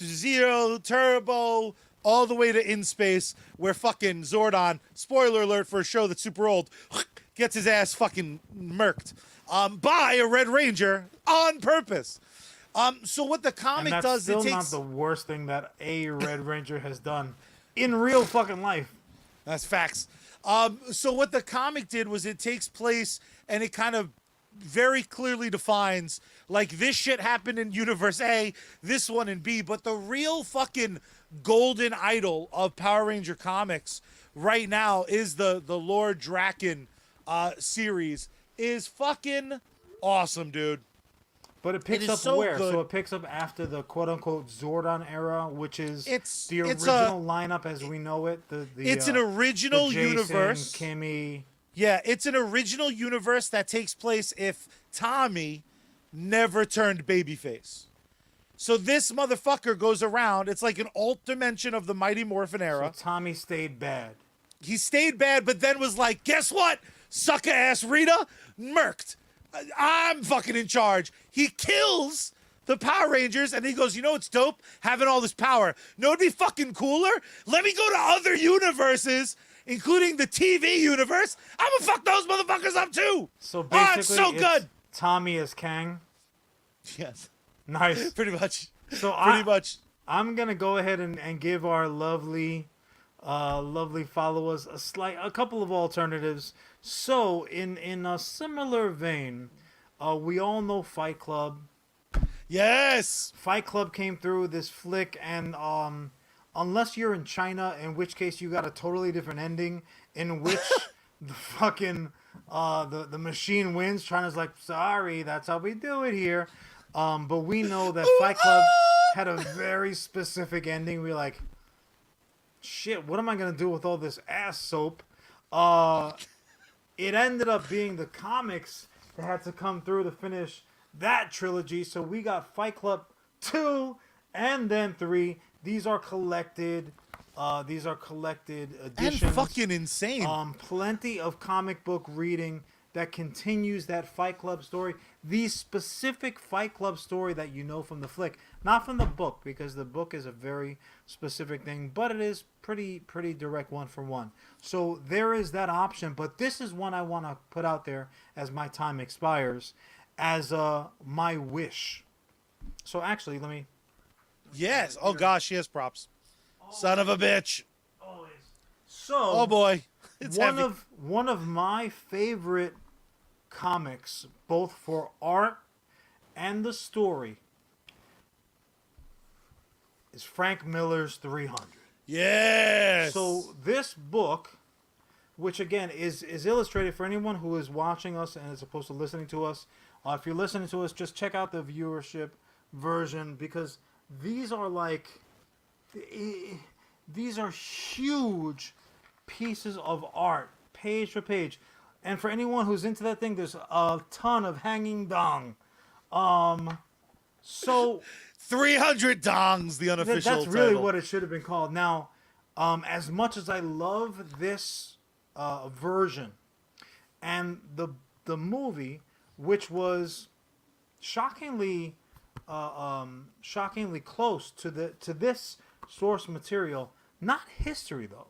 Zero, Turbo, all the way to In Space, where fucking Zordon, spoiler alert for a show that's super old, gets his ass fucking murked by a Red Ranger on purpose. So what the comic and does, still it takes... not the worst thing that a Red Ranger has done in real fucking life. That's facts. So what the comic did was it takes place and it kind of very clearly defines, like, this shit happened in Universe A, this one in B, but the real fucking golden idol of Power Ranger comics right now is the Lord Draken series. Is fucking awesome, dude. But it picks up so where? good. So it picks up after the quote-unquote Zordon era, which is It's the original lineup as we know it. It's an original the Jason, universe. Kimmy. Yeah, it's an original universe that takes place if Tommy never turned babyface. So this motherfucker goes around. It's like an alt dimension of the Mighty Morphin era. So Tommy stayed bad. He stayed bad, but then was like, guess what? Sucker ass Rita, murked. I'm fucking in charge. He kills the Power Rangers, and he goes, you know what's dope? Having all this power. No, it'd be fucking cooler? Let me go to other universes, including the TV universe. I'm gonna fuck those motherfuckers up too. So basically, it's so good. Tommy is Kang. Yes. Nice. Pretty much. So much. I'm gonna go ahead and give our lovely followers a couple of alternatives. So in a similar vein, we all know Fight Club. Yes. Fight Club came through this flick, and unless you're in China, in which case you got a totally different ending, in which the fucking the machine wins. China's like, sorry, that's how we do it here. But we know that Fight Club had a very specific ending. We're like, shit, what am I gonna do with all this ass soap? It ended up being the comics that had to come through to finish that trilogy. So we got Fight Club 2 and then 3. These are collected editions. And fucking insane. Plenty of comic book reading that continues that Fight Club story. The specific Fight Club story that you know from the flick. Not from the book, because the book is a very specific thing, but it is pretty direct one for one. So there is that option, but this is one I want to put out there as my time expires, as my wish. So actually, let me... Yes. Oh gosh, he has props. Son of a bitch. Always. So... Oh boy. It's heavy. One of my favorite comics, both for art and the story, is Frank Miller's 300. Yes. So this book, which again is illustrated for anyone who is watching us and as opposed to listening to us. If you're listening to us, just check out the viewership version, because these are huge pieces of art, page for page. And for anyone who's into that thing, there's a ton of hanging dong. So 300 dongs, the unofficial that's really title. what it should have been called. Now, as much as I love this version and the movie, which was shockingly close to this source material, not history though.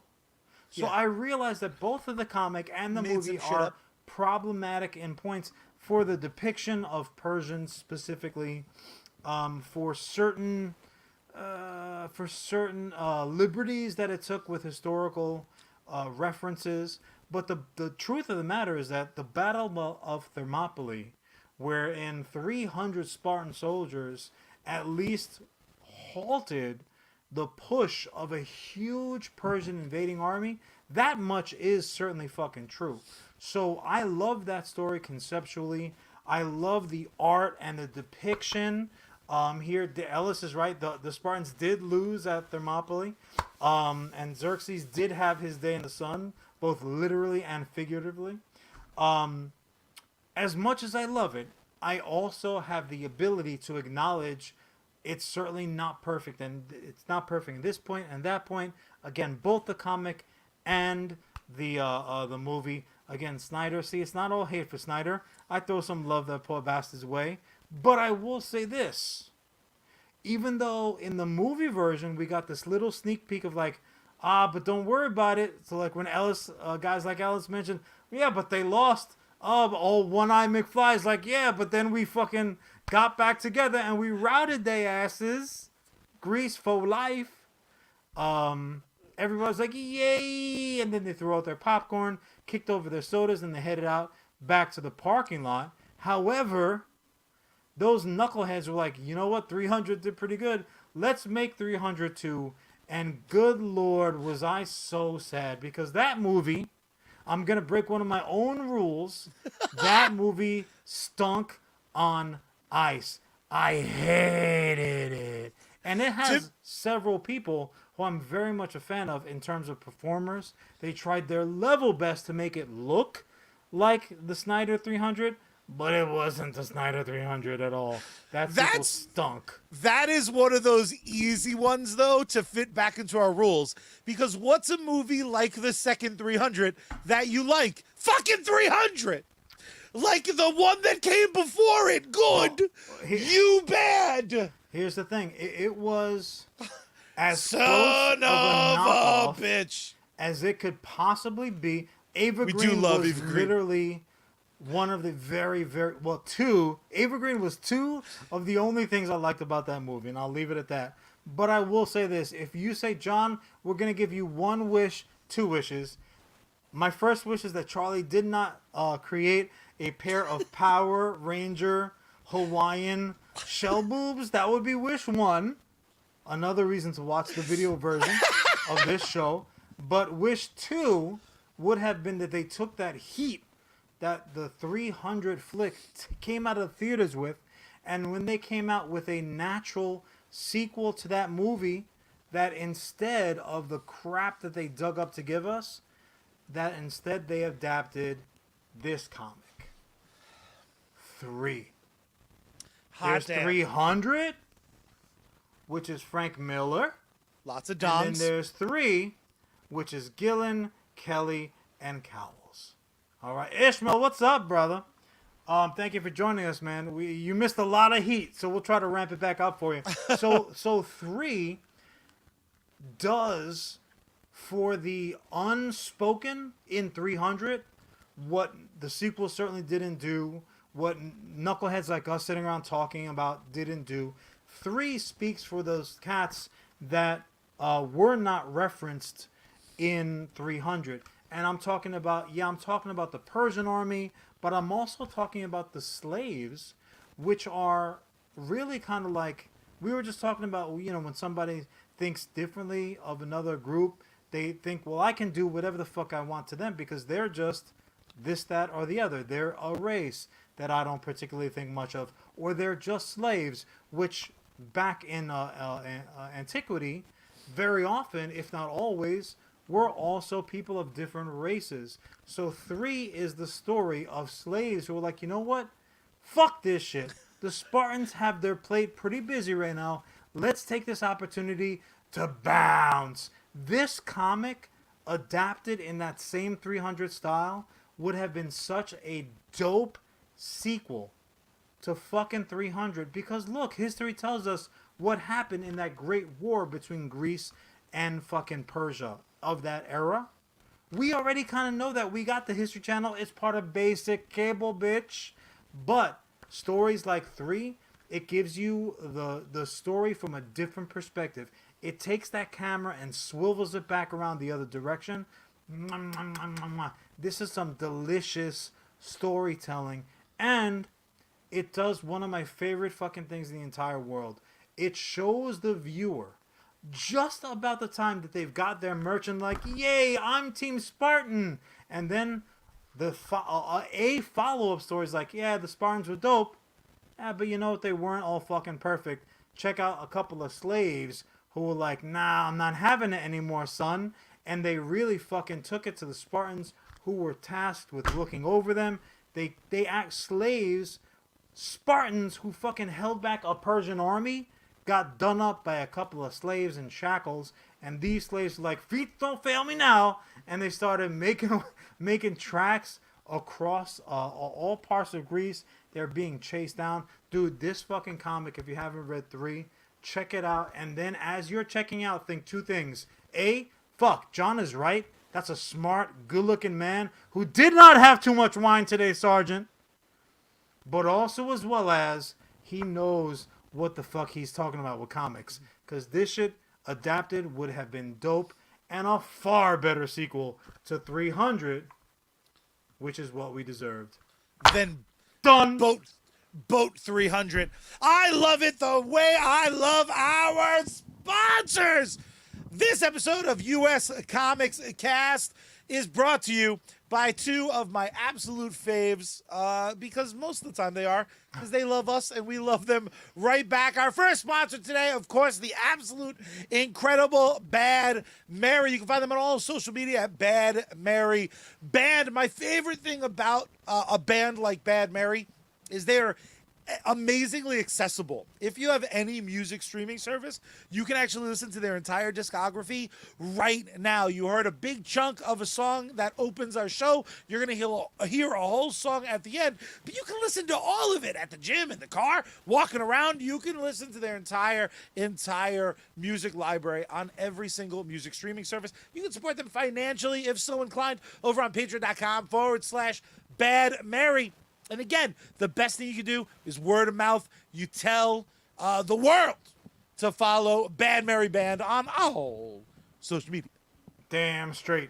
So I realized that both of the comic and the movie are problematic in points for the depiction of Persians specifically, for certain liberties that it took with historical references. But the truth of the matter is that the Battle of Thermopylae, wherein 300 Spartan soldiers at least halted the push of a huge Persian invading army, that much is certainly fucking true. So I love that story conceptually. I love the art and the depiction. Here, Ellis is right. The Spartans did lose at Thermopylae. And Xerxes did have his day in the sun, both literally and figuratively. As much as I love it, I also have the ability to acknowledge it's certainly not perfect, and it's not perfect at this point and that point. Again, both the comic and the movie. Again, Snyder. See, it's not all hate for Snyder. I throw some love that poor bastard's way, but I will say this: even though in the movie version we got this little sneak peek of like, but don't worry about it. So like when Ellis, guys like Ellis mentioned, yeah, but they lost. One Eye McFly's like, yeah, but then we fucking got back together and we routed their asses. Grease for life. Everybody's like, yay! And then they threw out their popcorn, kicked over their sodas, and they headed out back to the parking lot. However, those knuckleheads were like, you know what? 300 did pretty good. Let's make 300 too. And good Lord, was I so sad. Because that movie, I'm going to break one of my own rules. That movie stunk on ice. I hated it. And it has several people who I'm very much a fan of in terms of performers. They tried their level best to make it look like the Snyder 300, but it wasn't the Snyder 300 at all. That sequel stunk. That is one of those easy ones, though, to fit back into our rules. Because what's a movie like the second 300 that you like? Fucking 300! Like the one that came before it, good. You bad. Here's the thing. It was as Son close of a bitch as it could possibly be. Ava We Green do love was Ava Green. literally one of the two. Ava Green was two of the only things I liked about that movie, and I'll leave it at that. But I will say this. If you say, John, we're going to give you one wish, two wishes. My first wish is that Charlie did not create a pair of Power Ranger Hawaiian shell boobs. That would be wish one. Another reason to watch the video version of this show. But wish two would have been that they took that heat that the 300 flick came out of the theaters with, and when they came out with a natural sequel to that movie, that instead of the crap that they dug up to give us, that instead they adapted this comic. 3. There's 300, which is Frank Miller. Lots of Doms. And then there's 3, which is Gillen, Kelly, and Cowles. All right, Ishmael, what's up, brother? Thank you for joining us, man. You missed a lot of heat, so we'll try to ramp it back up for you. So 3 does for the unspoken in 300 what the sequel certainly didn't do, what knuckleheads like us sitting around talking about didn't do. 3 speaks for those cats that were not referenced in 300. And I'm talking about the Persian army, but I'm also talking about the slaves, which are really kind of like, we were just talking about, when somebody thinks differently of another group, they think, well, I can do whatever the fuck I want to them because they're just this, that, or the other. They're a race that I don't particularly think much of, or they're just slaves, which back in antiquity, very often, if not always, were also people of different races. So 3 is the story of slaves who are like, you know what? Fuck this shit. The Spartans have their plate pretty busy right now. Let's take this opportunity to bounce. This comic, adapted in that same 300 style, would have been such a dope sequel to fucking 300. Because look, history tells us what happened in that great war between Greece and fucking Persia of that era. We already kind of know that. We got the History Channel. It's part of basic cable, bitch. But stories like 3, it gives you the story from a different perspective. It takes that camera and swivels it back around the other direction. This is some delicious storytelling. And it does one of my favorite fucking things in the entire world. It shows the viewer just about the time that they've got their merchant like, yay, I'm Team Spartan. And then a follow-up story is like, yeah, the Spartans were dope. Yeah, but you know what? They weren't all fucking perfect. Check out a couple of slaves who were like, nah, I'm not having it anymore, son. And they really fucking took it to the Spartans, who were tasked with looking over them. They act slaves. Spartans who fucking held back a Persian army got done up by a couple of slaves in shackles, and these slaves were like, feet don't fail me now, and they started making tracks across all parts of Greece. They're being chased down. Dude, this fucking comic, if you haven't read 3, check it out, and then as you're checking out, think 2 things. A, fuck, Jon is right. That's a smart, good-looking man who did not have too much wine today, Sergeant. But also as well as he knows what the fuck he's talking about with comics. Because this shit adapted would have been dope and a far better sequel to 300, which is what we deserved. Then done. Boat 300. I love it the way I love our sponsors. This episode of US Comics Cast is brought to you by 2 of my absolute faves, because most of the time they are, because they love us and we love them right back. Our first sponsor today, of course, the absolute incredible Bad Mary. You can find them on all social media at Bad Mary Band. My favorite thing about a band like Bad Mary is they're amazingly accessible. If you have any music streaming service, you can actually listen to their entire discography right now. You heard a big chunk of a song that opens our show. You're going to hear a whole song at the end, but you can listen to all of it at the gym, in the car, walking around. You can listen to their entire music library on every single music streaming service. You can support them financially, if so inclined, over on patreon.com/Bad Mary. And again, the best thing you can do is word of mouth. You tell the world to follow Bad Mary Band on all social media. Damn straight.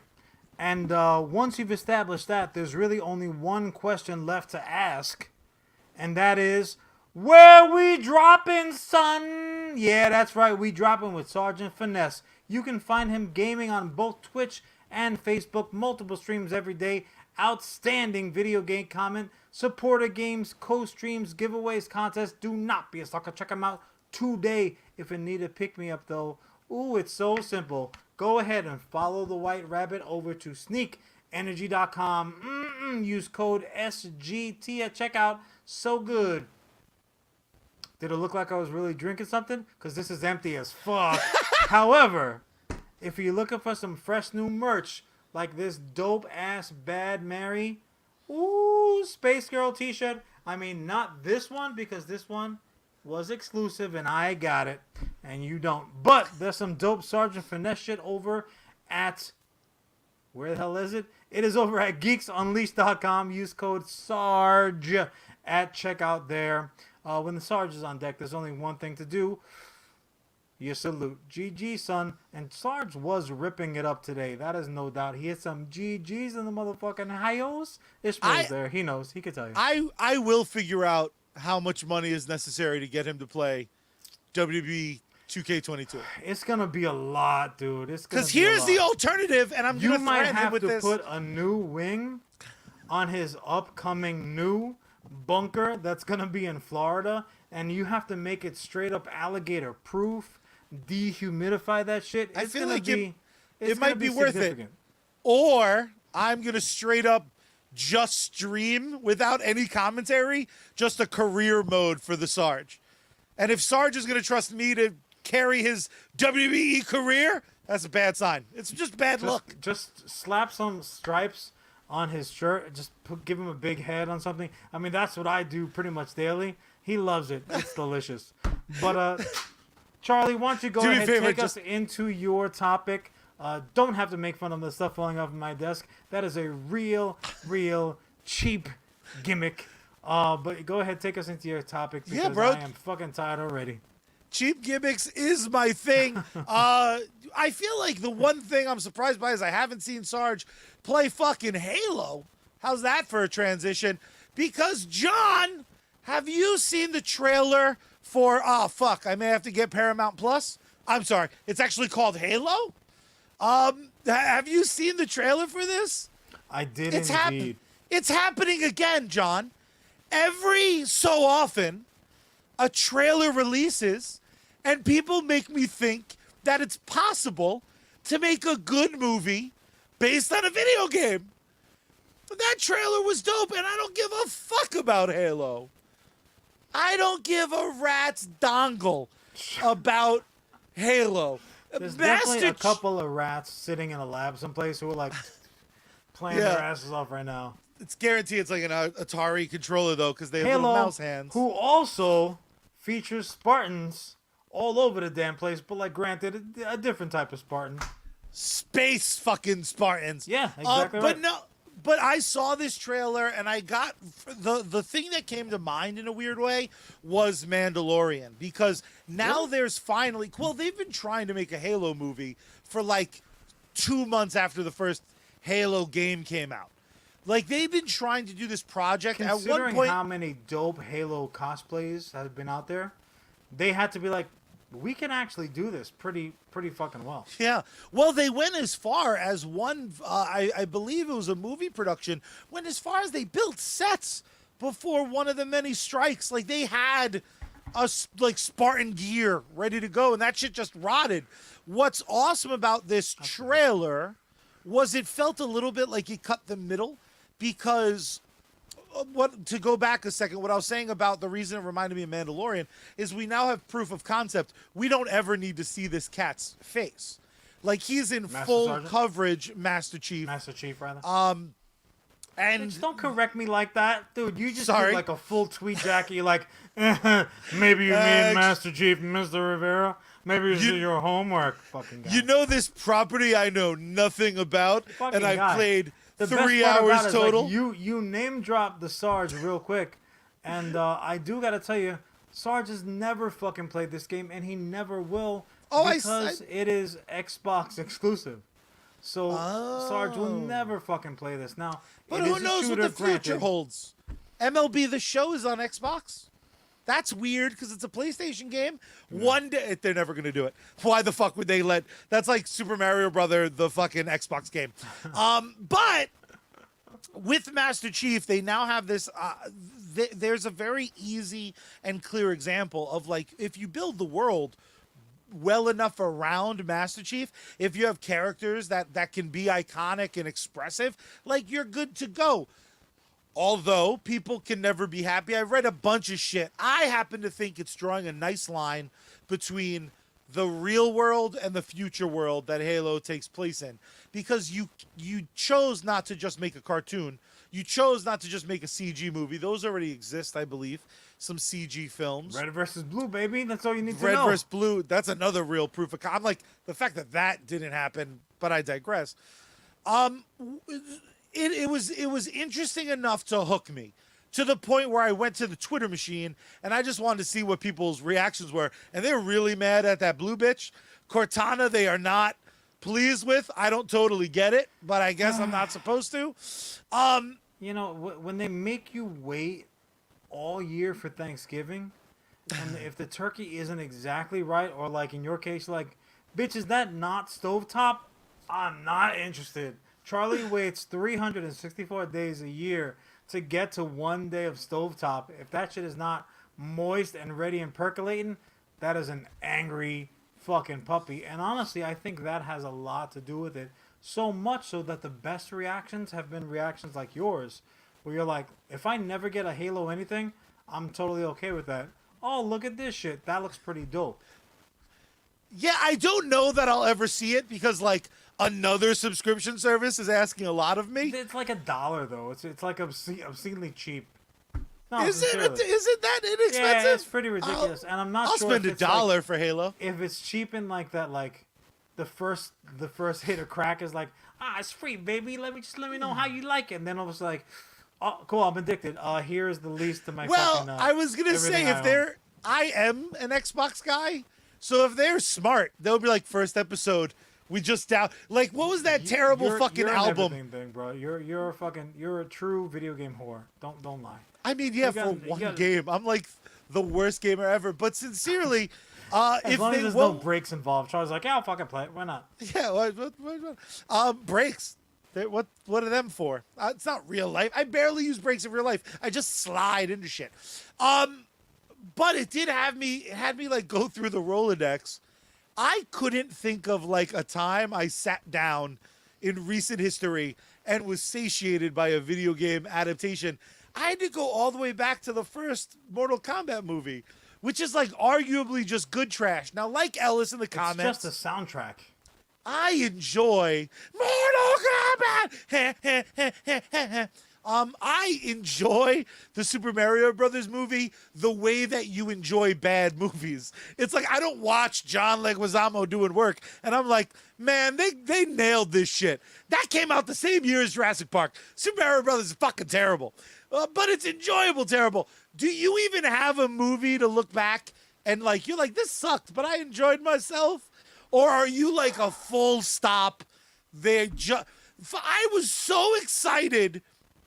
And once you've established that, there's really only one question left to ask. And that is, where we dropping, son? Yeah, that's right. We dropping with Sergeant Finesse. You can find him gaming on both Twitch and Facebook. Multiple streams every day. Outstanding video game comment. Supporter games, co-streams, giveaways, contests. Do not be a sucker. Check them out today if you need a pick-me-up, though. Ooh, it's so simple. Go ahead and follow the White Rabbit over to sneakenergy.com. Use code SGT at checkout. So good. Did it look like I was really drinking something? Because this is empty as fuck. However, if you're looking for some fresh new merch, like this dope-ass Bad Mary... Ooh, Space Girl t-shirt. I mean, not this one, because this one was exclusive and I got it and you don't. But there's some dope Sergeant Finesse shit over at, where the hell is it? It is over at geeksunleashed.com. Use code SARGE at checkout there. When the Sarge is on deck, there's only one thing to do. You salute. GG, son. And Sarge was ripping it up today. That is no doubt. He hit some GGs in the motherfucking highos. Ishmael's there. He knows. He could tell you. I will figure out how much money is necessary to get him to play WWE 2K22. It's going to be a lot, dude. Because here's the alternative, and I'm going to threaten him with this. You might have to put a new wing on his upcoming new bunker that's going to be in Florida, and you have to make it straight up alligator proof. Dehumidify that shit. I feel like it might be worth it. Or I'm going to straight up just stream without any commentary, just a career mode for the Sarge. And if Sarge is going to trust me to carry his WWE career, that's a bad sign. It's just bad luck. Just slap some stripes on his shirt. Just give him a big head on something. I mean, that's what I do pretty much daily. He loves it. It's delicious. But, Charlie, why don't you go ahead and take us into your topic. Don't have to make fun of the stuff falling off my desk. That is a real cheap gimmick. But go ahead, take us into your topic because I am fucking tired already. Cheap gimmicks is my thing. I feel like the one thing I'm surprised by is I haven't seen Sarge play fucking Halo. How's that for a transition? Because, Jon, have you seen the trailer for, I may have to get Paramount Plus? I'm sorry, it's actually called Halo? Have you seen the trailer for this? I did indeed. It's happening again, Jon. Every so often, a trailer releases, and people make me think that it's possible to make a good movie based on a video game. That trailer was dope, and I don't give a fuck about Halo. I don't give a rat's dongle about Halo. There's definitely a couple of rats sitting in a lab someplace who are like playing their asses off right now. It's guaranteed it's like an Atari controller, though, because they have Halo, little mouse hands. Who also features Spartans all over the damn place, but like granted, a different type of Spartan. Space fucking Spartans. Yeah, exactly right. But I saw this trailer and I got the thing that came to mind in a weird way was Mandalorian, because now there's finally, they've been trying to make a Halo movie for like 2 months after the first Halo game came out. Like, they've been trying to do this project. Considering at one point, how many dope Halo cosplays have been out there, they had to be like, we can actually do this pretty fucking well. Yeah. Well, they went as far as I believe it was a movie production, went as far as they built sets before one of the many strikes. Like, they had Spartan gear ready to go, and that shit just rotted. What's awesome about this trailer was it felt a little bit like it cut the middle, because to go back a second, what I was saying about the reason it reminded me of Mandalorian is we now have proof of concept. We don't ever need to see this cat's face. Like, he's in full Sergeant? Coverage, Master Chief. Master Chief, rather. And Just don't correct me like that, dude. You just Sorry. did like a full tweet jacket. You're like, maybe you mean Master Chief, Mr. Rivera. Maybe it's your homework, fucking guy. you know this property I know nothing about, Fucking and I guy. played The 3 best part hours about it is, total. like, you name dropped the Sarge real quick, and I do gotta tell you, Sarge has never fucking played this game, and he never will, because it is Xbox exclusive. So Sarge will never fucking play this. Now, But it who is a knows shooter, what the future granted. holds? MLB The Show is on Xbox. That's weird because it's a PlayStation game. Yeah. One day they're never gonna do it. Why the fuck would they let? That's like Super Mario Brother, the fucking Xbox game. But with Master Chief, they now have this. There's a very easy and clear example of, like, if you build the world well enough around Master Chief, if you have characters that can be iconic and expressive, like, you're good to go. Although people can never be happy. I read a bunch of shit. I happen to think it's drawing a nice line between the real world and the future world that Halo takes place in, because you chose not to just make a cartoon. You chose not to just make a CG movie. Those already exist, I believe. Some CG films. Red versus blue, baby. That's all you need to Red know. versus blue. That's another real proof of. I'm like, the fact that didn't happen, but I digress. It was interesting enough to hook me, to the point where I went to the Twitter machine and I just wanted to see what people's reactions were. And they're really mad at that blue bitch. Cortana, they are not pleased with. I don't totally get it, but I guess I'm not supposed to. You know, when they make you wait all year for Thanksgiving, and if the turkey isn't exactly right, or like in your case, like, bitch, is that not stovetop? I'm not interested. Charlie waits 364 days a year to get to 1 day of stovetop. If that shit is not moist and ready and percolating, that is an angry fucking puppy. And honestly, I think that has a lot to do with it. So much so that the best reactions have been reactions like yours, where you're like, if I never get a Halo anything, I'm totally okay with that. Oh, look at this shit. That looks pretty dope. Yeah, I don't know that I'll ever see it, because, like, another subscription service is asking a lot of me. It's like $1 though. It's like obscenely cheap. No, Is it that inexpensive? Yeah, it's pretty ridiculous. And I'm not I'll sure spend if $1 like, for Halo. if it's cheap in like that, like the first hit of crack is like, it's free, baby. Let me know how you like it. And then I was like, oh, cool, I'm addicted. Here's the least of my. Well, fucking, I was gonna say, I am an Xbox guy, so if they're smart, they'll be like, first episode, we just like, what was that terrible fucking you're album? An thing, bro. You're a true video game whore. Don't lie. I mean, yeah, for one game, I'm like the worst gamer ever. But sincerely, if long as they there's no breaks involved, Charlie's like, yeah, I'll fucking play it. Why not? Yeah, what? Breaks. What are them for? It's not real life. I barely use breaks in real life. I just slide into shit. But it did have me. It had me like go through the Rolodex, I couldn't think of like a time I sat down in recent history and was satiated by a video game adaptation. I had to go all the way back to the first Mortal Kombat movie, which is like arguably just good trash. Now, like Ellis in the comments, It's just a soundtrack. I enjoy Mortal Kombat. I enjoy the Super Mario Brothers movie the way that you enjoy bad movies. It's like I don't watch John Leguizamo doing work, and I'm like, man, they nailed this shit. That came out the same year as Jurassic Park. Super Mario Brothers is fucking terrible, but it's enjoyable terrible. Do you even have a movie to look back and like you're like this sucked, but I enjoyed myself? Or are you like a full stop? I was so excited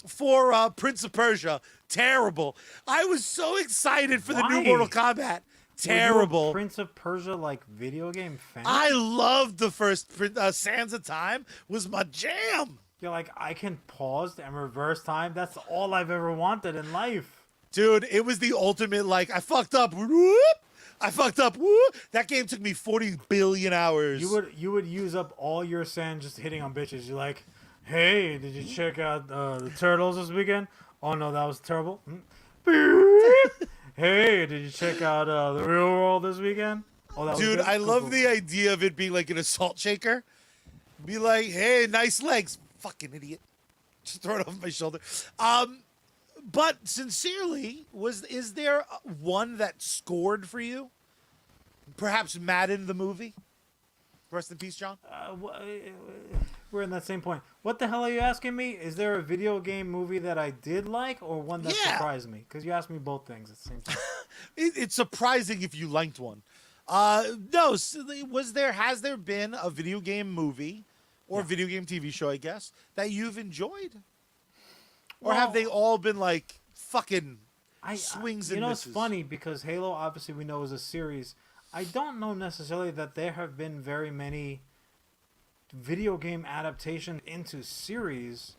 for Prince of Persia. Terrible. I was so excited for the new Mortal Kombat. Terrible. Were you a Prince of Persia like video game fan? I loved the first Sands of Time was my jam. You're like, I can pause and reverse time. That's all I've ever wanted in life. Dude, it was the ultimate like I fucked up. Whoop. I fucked up. Woo! That game took me 40 billion hours. You would use up all your sand just hitting on bitches. You're like, hey, did you check out the Turtles this weekend? Oh no, that was terrible. Hey, did you check out the Real World this weekend? Oh, that was Dude, good? I Cool, love cool. the idea of it being like an assault shaker. Be like, hey, nice legs, fucking idiot. Just throw it over my shoulder. But sincerely, is there one that scored for you? Perhaps Madden the movie? Rest in peace, John. We're in that same point. What the hell are you asking me? Is there a video game movie that I did like or one that surprised me? Because you asked me both things at the same time. It's surprising if you liked one. No, has there been a video game movie or video game TV show, I guess, that you've enjoyed? Or have they all been like fucking swings and misses? It's funny because Halo, obviously, we know is a series. I don't know necessarily that there have been very many video game adaptation into series.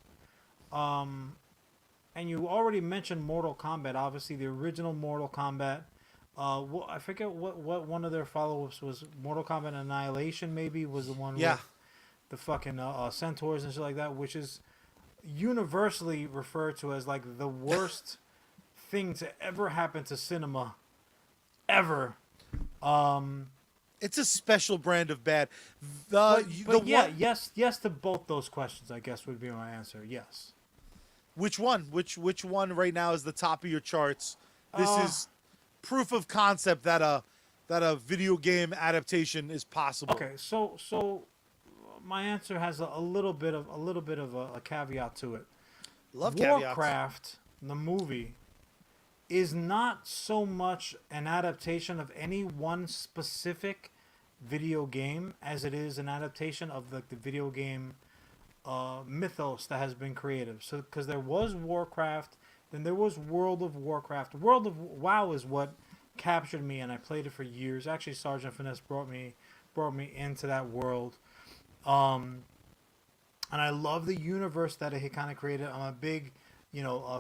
And you already mentioned Mortal Kombat. Obviously, the original Mortal Kombat. I forget what one of their follow-ups was. Mortal Kombat Annihilation maybe was the one with the fucking centaurs and shit like that, which is universally referred to as like the worst thing to ever happen to cinema ever. It's a special brand of bad. Yes to both those questions, I guess would be my answer. Yes. Which one? Which one right now is the top of your charts? This is proof of concept that a video game adaptation is possible. Okay, so my answer has a little bit of a caveat to it. Love caveats. Warcraft, the movie, is not so much an adaptation of any one specific video game as it is an adaptation of the video game mythos that has been created. So, because there was Warcraft, then there was World of Warcraft. World of WoW is what captured me, and I played it for years. Actually, Sergeant Finesse brought me into that world. And I love the universe that it kind of created. I'm a big,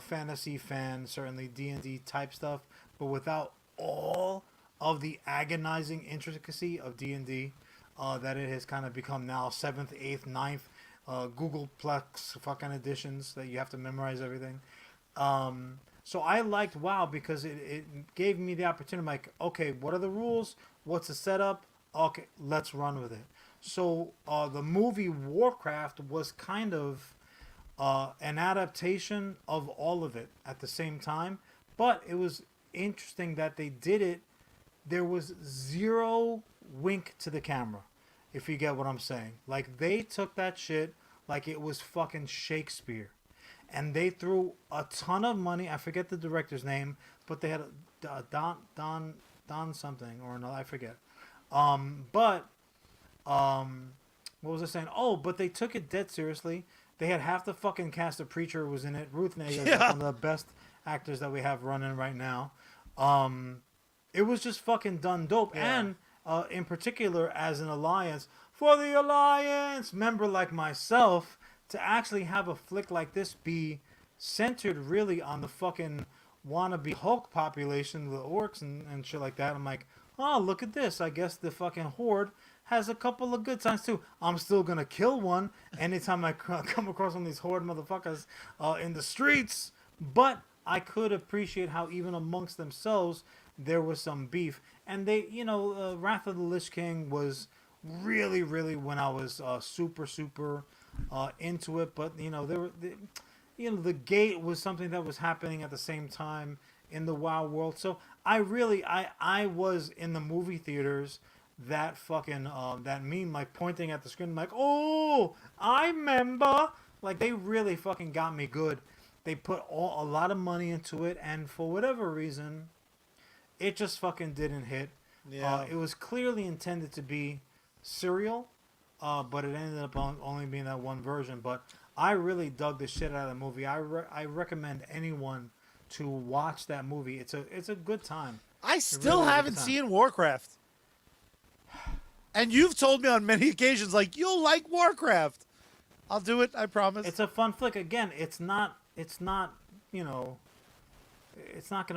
fantasy fan, certainly D&D type stuff, but without all of the agonizing intricacy of D&D that it has kind of become now 7th, 8th, 9th Googleplex fucking editions that you have to memorize everything. So I liked WoW because it gave me the opportunity. I'm like, okay, what are the rules? What's the setup? Okay, let's run with it. So the movie Warcraft was kind of an adaptation of all of it at the same time. But it was interesting that they did it. There was zero wink to the camera, if you get what I'm saying. Like, they took that shit like it was fucking Shakespeare. And they threw a ton of money. I forget the director's name, but they had Don something or no, I forget. What was I saying? Oh, but they took it dead seriously. They had half the fucking cast of Preacher was in it. Ruth Negga is one of the best actors that we have running right now. It was just fucking done dope. Yeah. And in particular, as an alliance, for the alliance member like myself, to actually have a flick like this be centered really on the fucking wannabe Hulk population, the orcs and shit like that. I'm like, oh, look at this. I guess the fucking horde has a couple of good times too. I'm still gonna kill one anytime I come across one of these horde motherfuckers in the streets. But I could appreciate how even amongst themselves there was some beef, and they, Wrath of the Lich King was really, really when I was super into it. But the gate was something that was happening at the same time in the WoW world. So I was in the movie theaters. That fucking that meme, like pointing at the screen, like, oh, I remember. Like, they really fucking got me good. They put a lot of money into it, and for whatever reason, it just fucking didn't hit. Yeah. It was clearly intended to be serial, but it ended up only being that one version. But I really dug the shit out of the movie. I recommend anyone to watch that movie. It's a good time. I still haven't seen Warcraft. And you've told me on many occasions, like, you'll like Warcraft. I'll do it, I promise. It's a fun flick. Again, it's not it's not gonna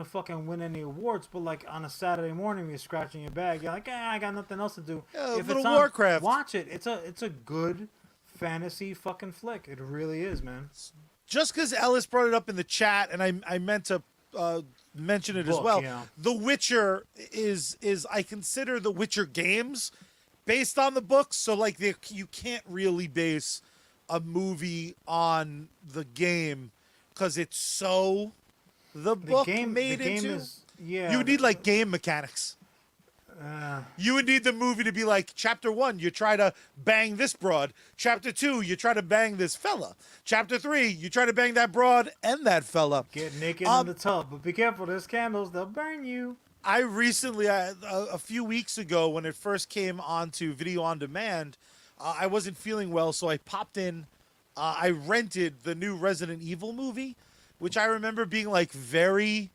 fucking win any awards, but like on a Saturday morning you're scratching your bag, you're like, I got nothing else to do. Yeah, if little it's on, Warcraft. watch it. It's a good fantasy fucking flick. It really is, man. Just because Ellis brought it up in the chat, and I meant to mention it as well. Yeah. The Witcher is I consider the Witcher games based on the books, so like you can't really base a movie on the game because it's so the book made into. You would need like game mechanics. You would need the movie to be like, chapter 1, you try to bang this broad. Chapter 2, you try to bang this fella. Chapter 3, you try to bang that broad and that fella. Get naked in the tub, but be careful, there's candles, they'll burn you. I recently, a few weeks ago, when it first came onto video on demand, I wasn't feeling well, so I popped in. I rented the new Resident Evil movie, which I remember being like very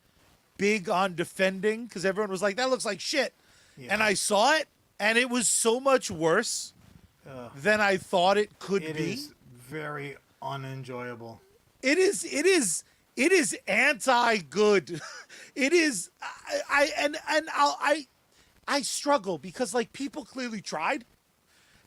big on defending because everyone was like, that looks like shit. Yeah. And I saw it, and it was so much worse than I thought it could be. It is very unenjoyable. It is anti-good. It is. I struggle because like people clearly tried,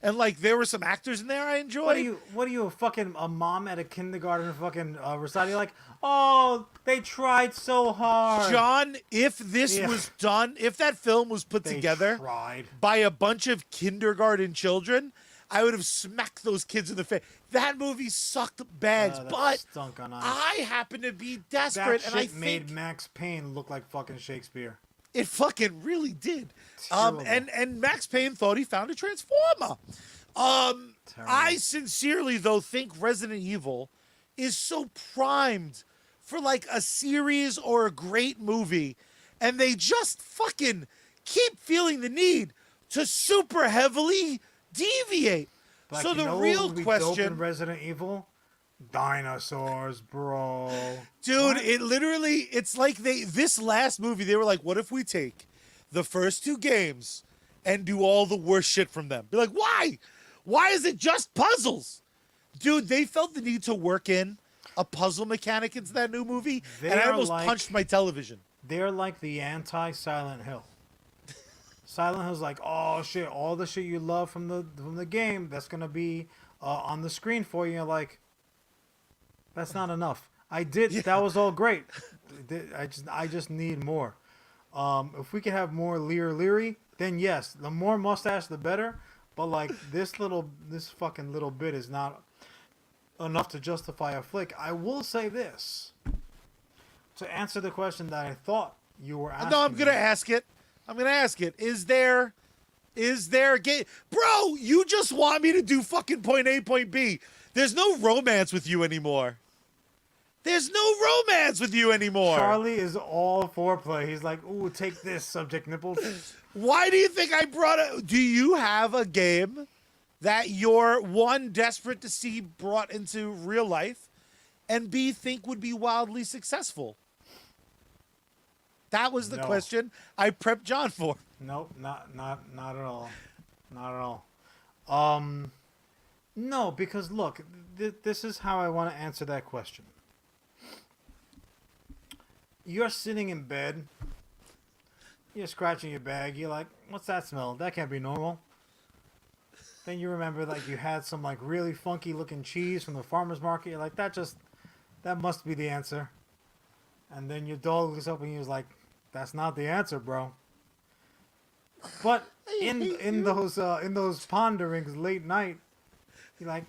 and like there were some actors in there I enjoyed. What are you, a mom at a kindergarten fucking recital? You're like, oh, they tried so hard. John, if this was done, if that film was put together by a bunch of kindergarten children, I would have smacked those kids in the face. That movie sucked bags, but stunk on ice. I happen to be desperate, and I think made Max Payne look like fucking Shakespeare. It fucking really did. And Max Payne thought he found a transformer. I sincerely, though, think Resident Evil is so primed for like a series or a great movie, and they just fucking keep feeling the need to super heavily deviate. Like, so the real question, Resident Evil, dinosaurs, bro. Dude, it's like this last movie, they were like, what if we take the first 2 games and do all the worst shit from them? Be like, why? Why is it just puzzles? Dude, they felt the need to work in a puzzle mechanic into that new movie, and I almost punched my television. They're like the anti-Silent Hill. Silent Hill's like, oh shit, all the shit you love from the game, that's gonna be on the screen for you. You're like, that's not enough. That was all great. I just need more. If we could have more Leary, then yes, the more mustache, the better. But like this fucking little bit is not enough to justify a flick. I will say this to answer the question that I thought you were asking. No, I'm gonna ask it. Is there a game? Bro, you just want me to do fucking point A, point B. There's no romance with you anymore. Charlie is all foreplay. He's like, ooh, take this, subject nipples. Why do you think I brought it? Do you have a game that you're, one, desperate to see brought into real life, and B, think would be wildly successful? That was the question I prepped John for. Nope, not at all. Not at all. No, because look, this is how I want to answer that question. You're sitting in bed You're scratching your bag. You're like, what's that smell? That can't be normal. Then you remember like you had some like really funky looking cheese from the farmer's market. You're like, that must be the answer. And then your dog looks up and you're like, that's not the answer, bro. But in those ponderings late night, you're like,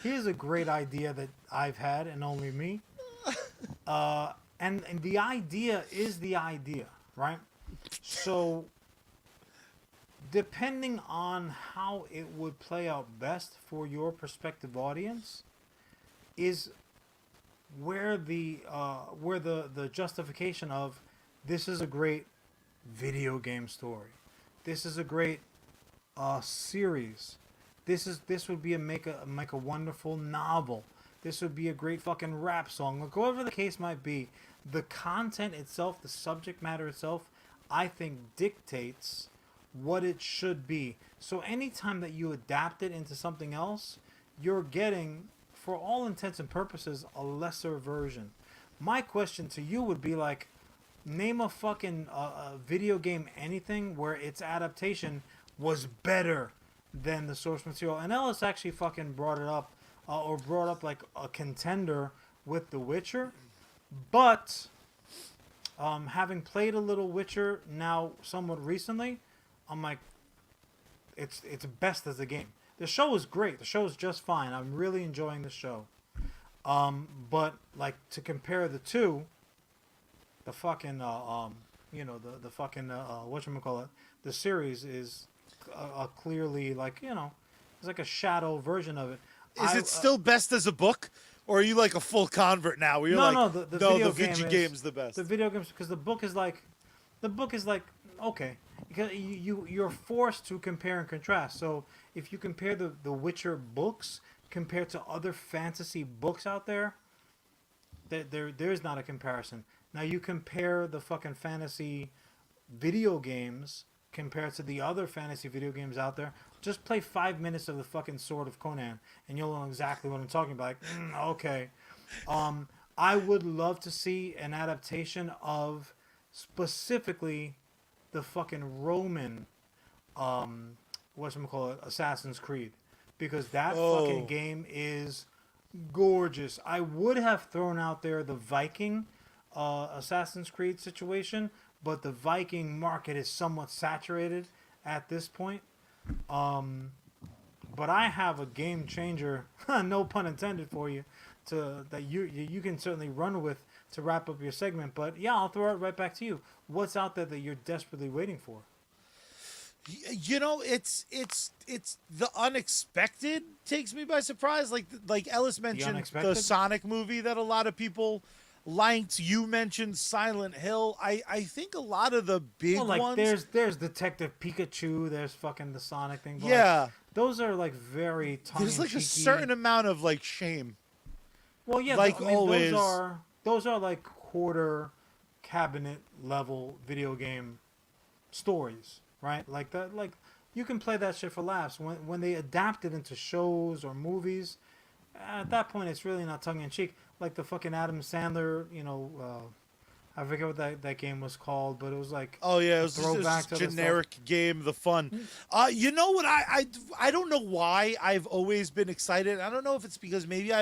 here's a great idea that I've had and only me. And the idea is the idea, right? So depending on how it would play out best for your prospective audience is where the justification of this is a great video game story. This is a great series. This would be make a wonderful novel. This would be a great fucking rap song. Like whatever the case might be, the content itself, the subject matter itself, I think dictates what it should be. So anytime that you adapt it into something else, you're getting, for all intents and purposes, a lesser version. My question to you would be like, name a fucking video game anything where its adaptation was better than the source material. And Ellis actually fucking brought it up, or brought up like a contender with The Witcher. But having played a little Witcher now somewhat recently, I'm like, it's best as a game. The show is great. The show is just fine. I'm really enjoying the show. But like to compare the two, the fucking the fucking whatchamacallit, the series is clearly like, it's like a shadow version of it. Is it still best as a book? Or are you like a full convert now? Where you're the video game's the best. The video games, because the book is like, okay, because you're forced to compare and contrast. So if you compare the Witcher books compared to other fantasy books out there, there's not a comparison. Now you compare the fucking fantasy video games compared to the other fantasy video games out there. Just play 5 minutes of the fucking Sword of Conan, and you'll know exactly what I'm talking about. Like, okay. I would love to see an adaptation of specifically the fucking Roman, Assassin's Creed, because that fucking game is gorgeous. I would have thrown out there the Viking Assassin's Creed situation, but the Viking market is somewhat saturated at this point. But I have a game changer, no pun intended, for you, that you can certainly run with to wrap up your segment. But yeah, I'll throw it right back to you. What's out there that you're desperately waiting for? It's the unexpected takes me by surprise. Like Ellis mentioned the Sonic movie that a lot of people liked. You mentioned Silent Hill. I think a lot of the big ones. There's Detective Pikachu. There's fucking the Sonic thing. But yeah, like, those are like very tongue-in-cheeky. There's like a certain amount of like shame. Well, yeah, like always. Those are like quarter cabinet level video game stories, right? Like that. Like you can play that shit for laughs. When they adapt it into shows or movies, at that point it's really not tongue in cheek. Like the fucking Adam Sandler, I forget what that game was called, but it was like, oh yeah, it was just a generic game, The Fun. You know what? I don't know why I've always been excited. I don't know if it's because maybe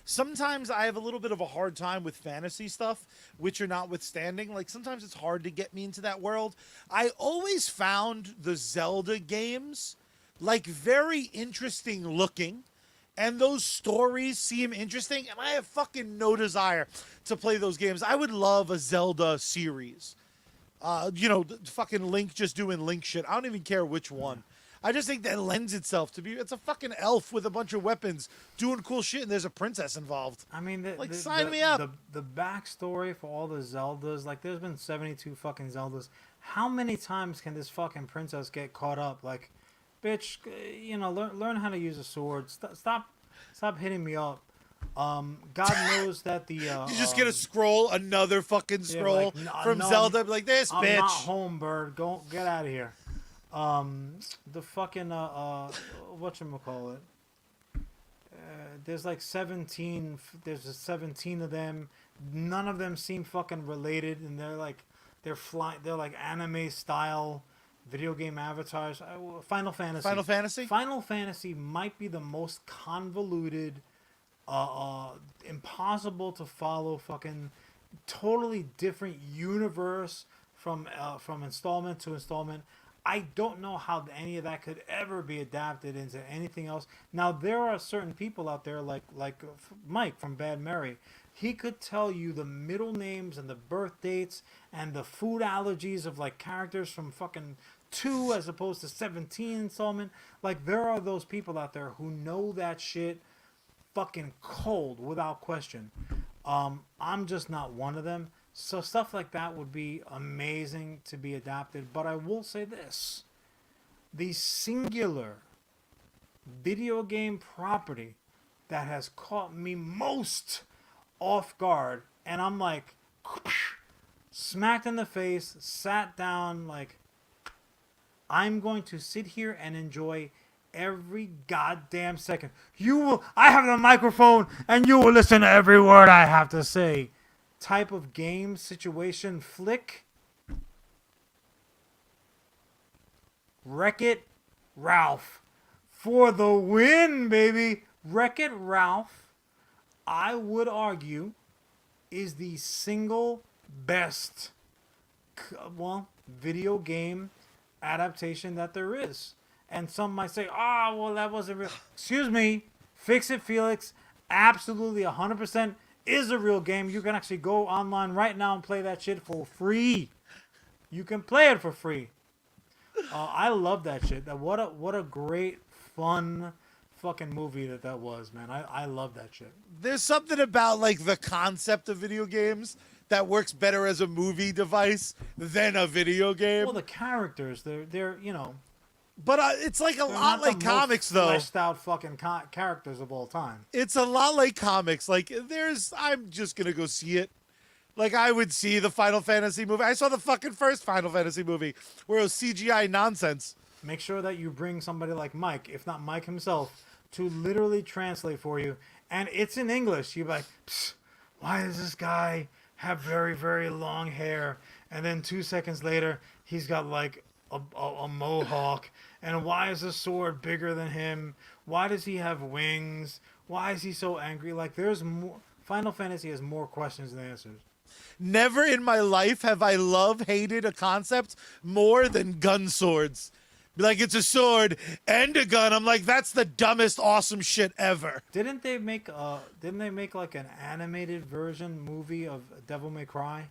sometimes I have a little bit of a hard time with fantasy stuff, Witcher notwithstanding. Like sometimes it's hard to get me into that world. I always found the Zelda games like very interesting looking. And those stories seem interesting, and I have fucking no desire to play those games. I would love a Zelda series. Fucking Link just doing Link shit. I don't even care which one. I just think that lends itself to be. It's a fucking elf with a bunch of weapons doing cool shit, and there's a princess involved. I mean, sign me up. The backstory for all the Zeldas, like, there's been 72 fucking Zeldas. How many times can this fucking princess get caught up? Like, bitch, learn how to use a sword. Stop hitting me up. God knows that the you just get a scroll, another fucking scroll from Zelda, like this I'm bitch. I'm not home, bird. Go get out of here. The fucking whatchamacallit. There's like 17. There's 17 of them. None of them seem fucking related, and they're like They're like anime style video game avatars. Final Fantasy. Final Fantasy? Final Fantasy might be the most convoluted, impossible to follow, fucking totally different universe from installment to installment. I don't know how any of that could ever be adapted into anything else. Now there are certain people out there like Mike from Bad Mary. He could tell you the middle names and the birth dates and the food allergies of like characters from fucking 2 as opposed to 17 installment. Like there are those people out there who know that shit fucking cold without question. I'm just not one of them. So stuff like that would be amazing to be adapted. But I will say this. The singular video game property that has caught me most off guard, and I'm like, smacked in the face, sat down, like, I'm going to sit here and enjoy every goddamn second. I have the microphone, and you will listen to every word I have to say. Type of game, situation, flick. Wreck-It Ralph. For the win, baby. Wreck-It Ralph, I would argue, is the single best, video game adaptation that there is. And some might say, well, that wasn't real. Excuse me. Fix It Felix, absolutely 100% is a real game. You can actually go online right now and play that shit for free. You can play it for free. I love that shit. What a great, fun fucking movie that was, man. I love that shit. There's something about like the concept of video games that works better as a movie device than a video game. Well, the characters, they're But it's like a lot like comics, though. Fleshed out fucking characters of all time. It's a lot like comics. Like I'm just gonna go see it. Like I would see the Final Fantasy movie. I saw the fucking first Final Fantasy movie where it was CGI nonsense. Make sure that you bring somebody like Mike, if not Mike himself, to literally translate for you. And it's in English. You're like, why does this guy have very, very long hair? And then 2 seconds later, he's got like a mohawk. And why is the sword bigger than him? Why does he have wings? Why is he so angry? Like, there's more. Final Fantasy has more questions than answers. Never in my life have I hated a concept more than gun swords. Like, it's a sword and a gun. I'm like, that's the dumbest, awesome shit ever. Didn't they make like an animated version movie of Devil May Cry?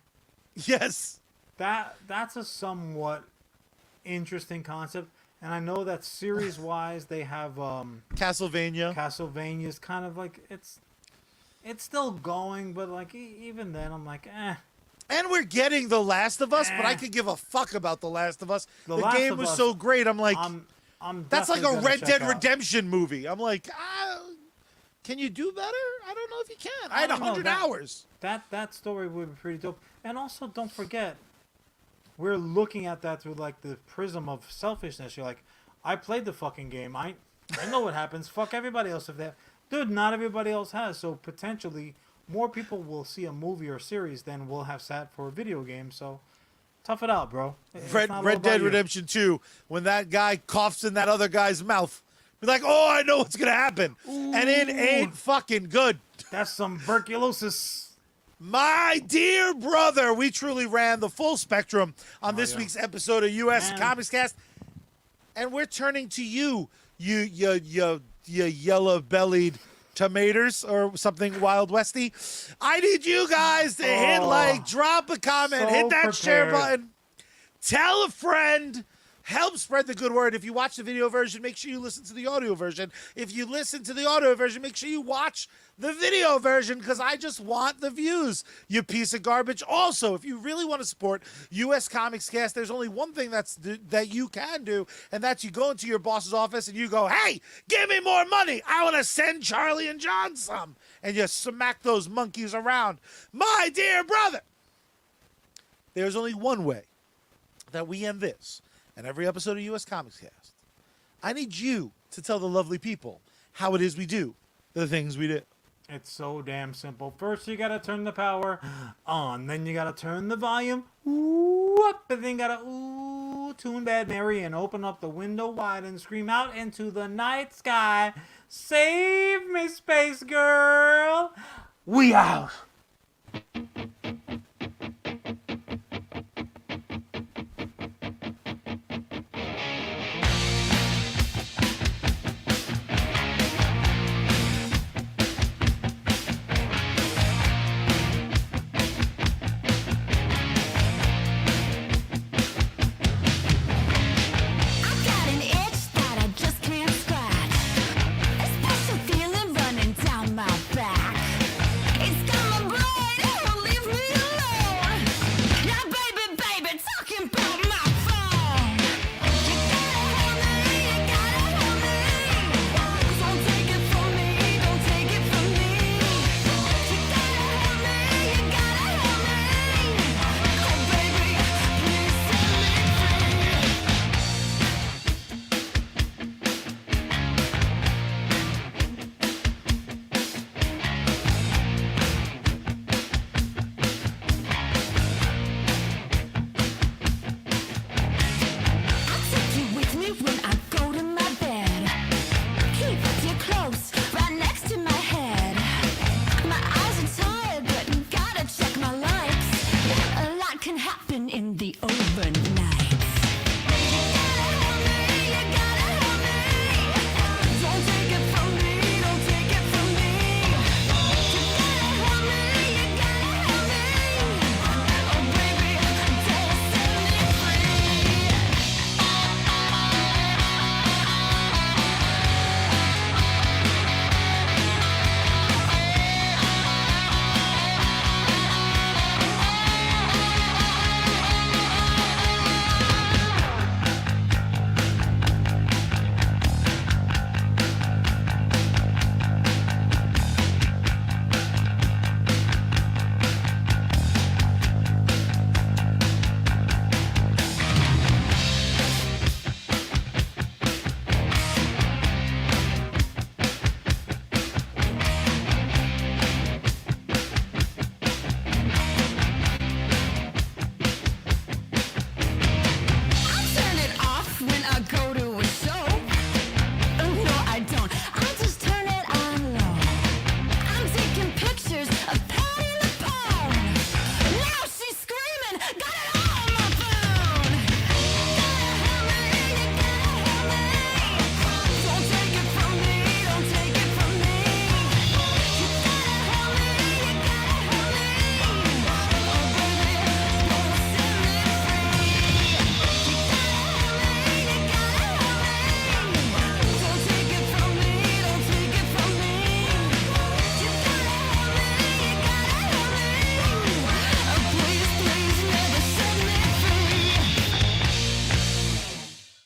Yes. That's a somewhat interesting concept. And I know that series-wise, they have Castlevania. Castlevania's kind of like it's still going, but like even then, I'm like, eh. And we're getting The Last of Us, but I could give a fuck about The Last of Us. The game was so great. I'm like, that's like a Red Dead Redemption movie. I'm like, can you do better? I don't know if you can. I had 100 hours. That story would be pretty dope. And also, don't forget, we're looking at that through like the prism of selfishness. You're like, I played the fucking game. I know what happens. Fuck everybody else if they. Dude, not everybody else has. So potentially, more people will see a movie or series than will have sat for a video game. So, tough it out, bro. Red Dead Redemption 2, when that guy coughs in that other guy's mouth, be like, oh, I know what's gonna happen, and it ain't fucking good. That's some tuberculosis. My dear brother, we truly ran the full spectrum on this week's episode of USComics Cast, and we're turning to you yellow-bellied tomatoes or something Wild Westy. I need you guys to hit like, drop a comment, hit that share button, tell a friend, help spread the good word. If you watch the video version, make sure you listen to the audio version. If you listen to the audio version, make sure you watch the video version, because I just want the views, you piece of garbage. Also, if you really want to support USComics Cast, there's only one thing that you can do, and that's you go into your boss's office and you go, hey, give me more money. I want to send Charlie and John some. And you smack those monkeys around. My dear brother, there's only one way that we end this and every episode of USComics Cast. I need you to tell the lovely people how it is we do the things we do. It's so damn simple. First, you gotta turn the power on. Then you gotta turn the volume. Ooh. whoop, and then gotta ooh, tune bad Mary and open up the window wide and scream out into the night sky, save me, space girl. We out.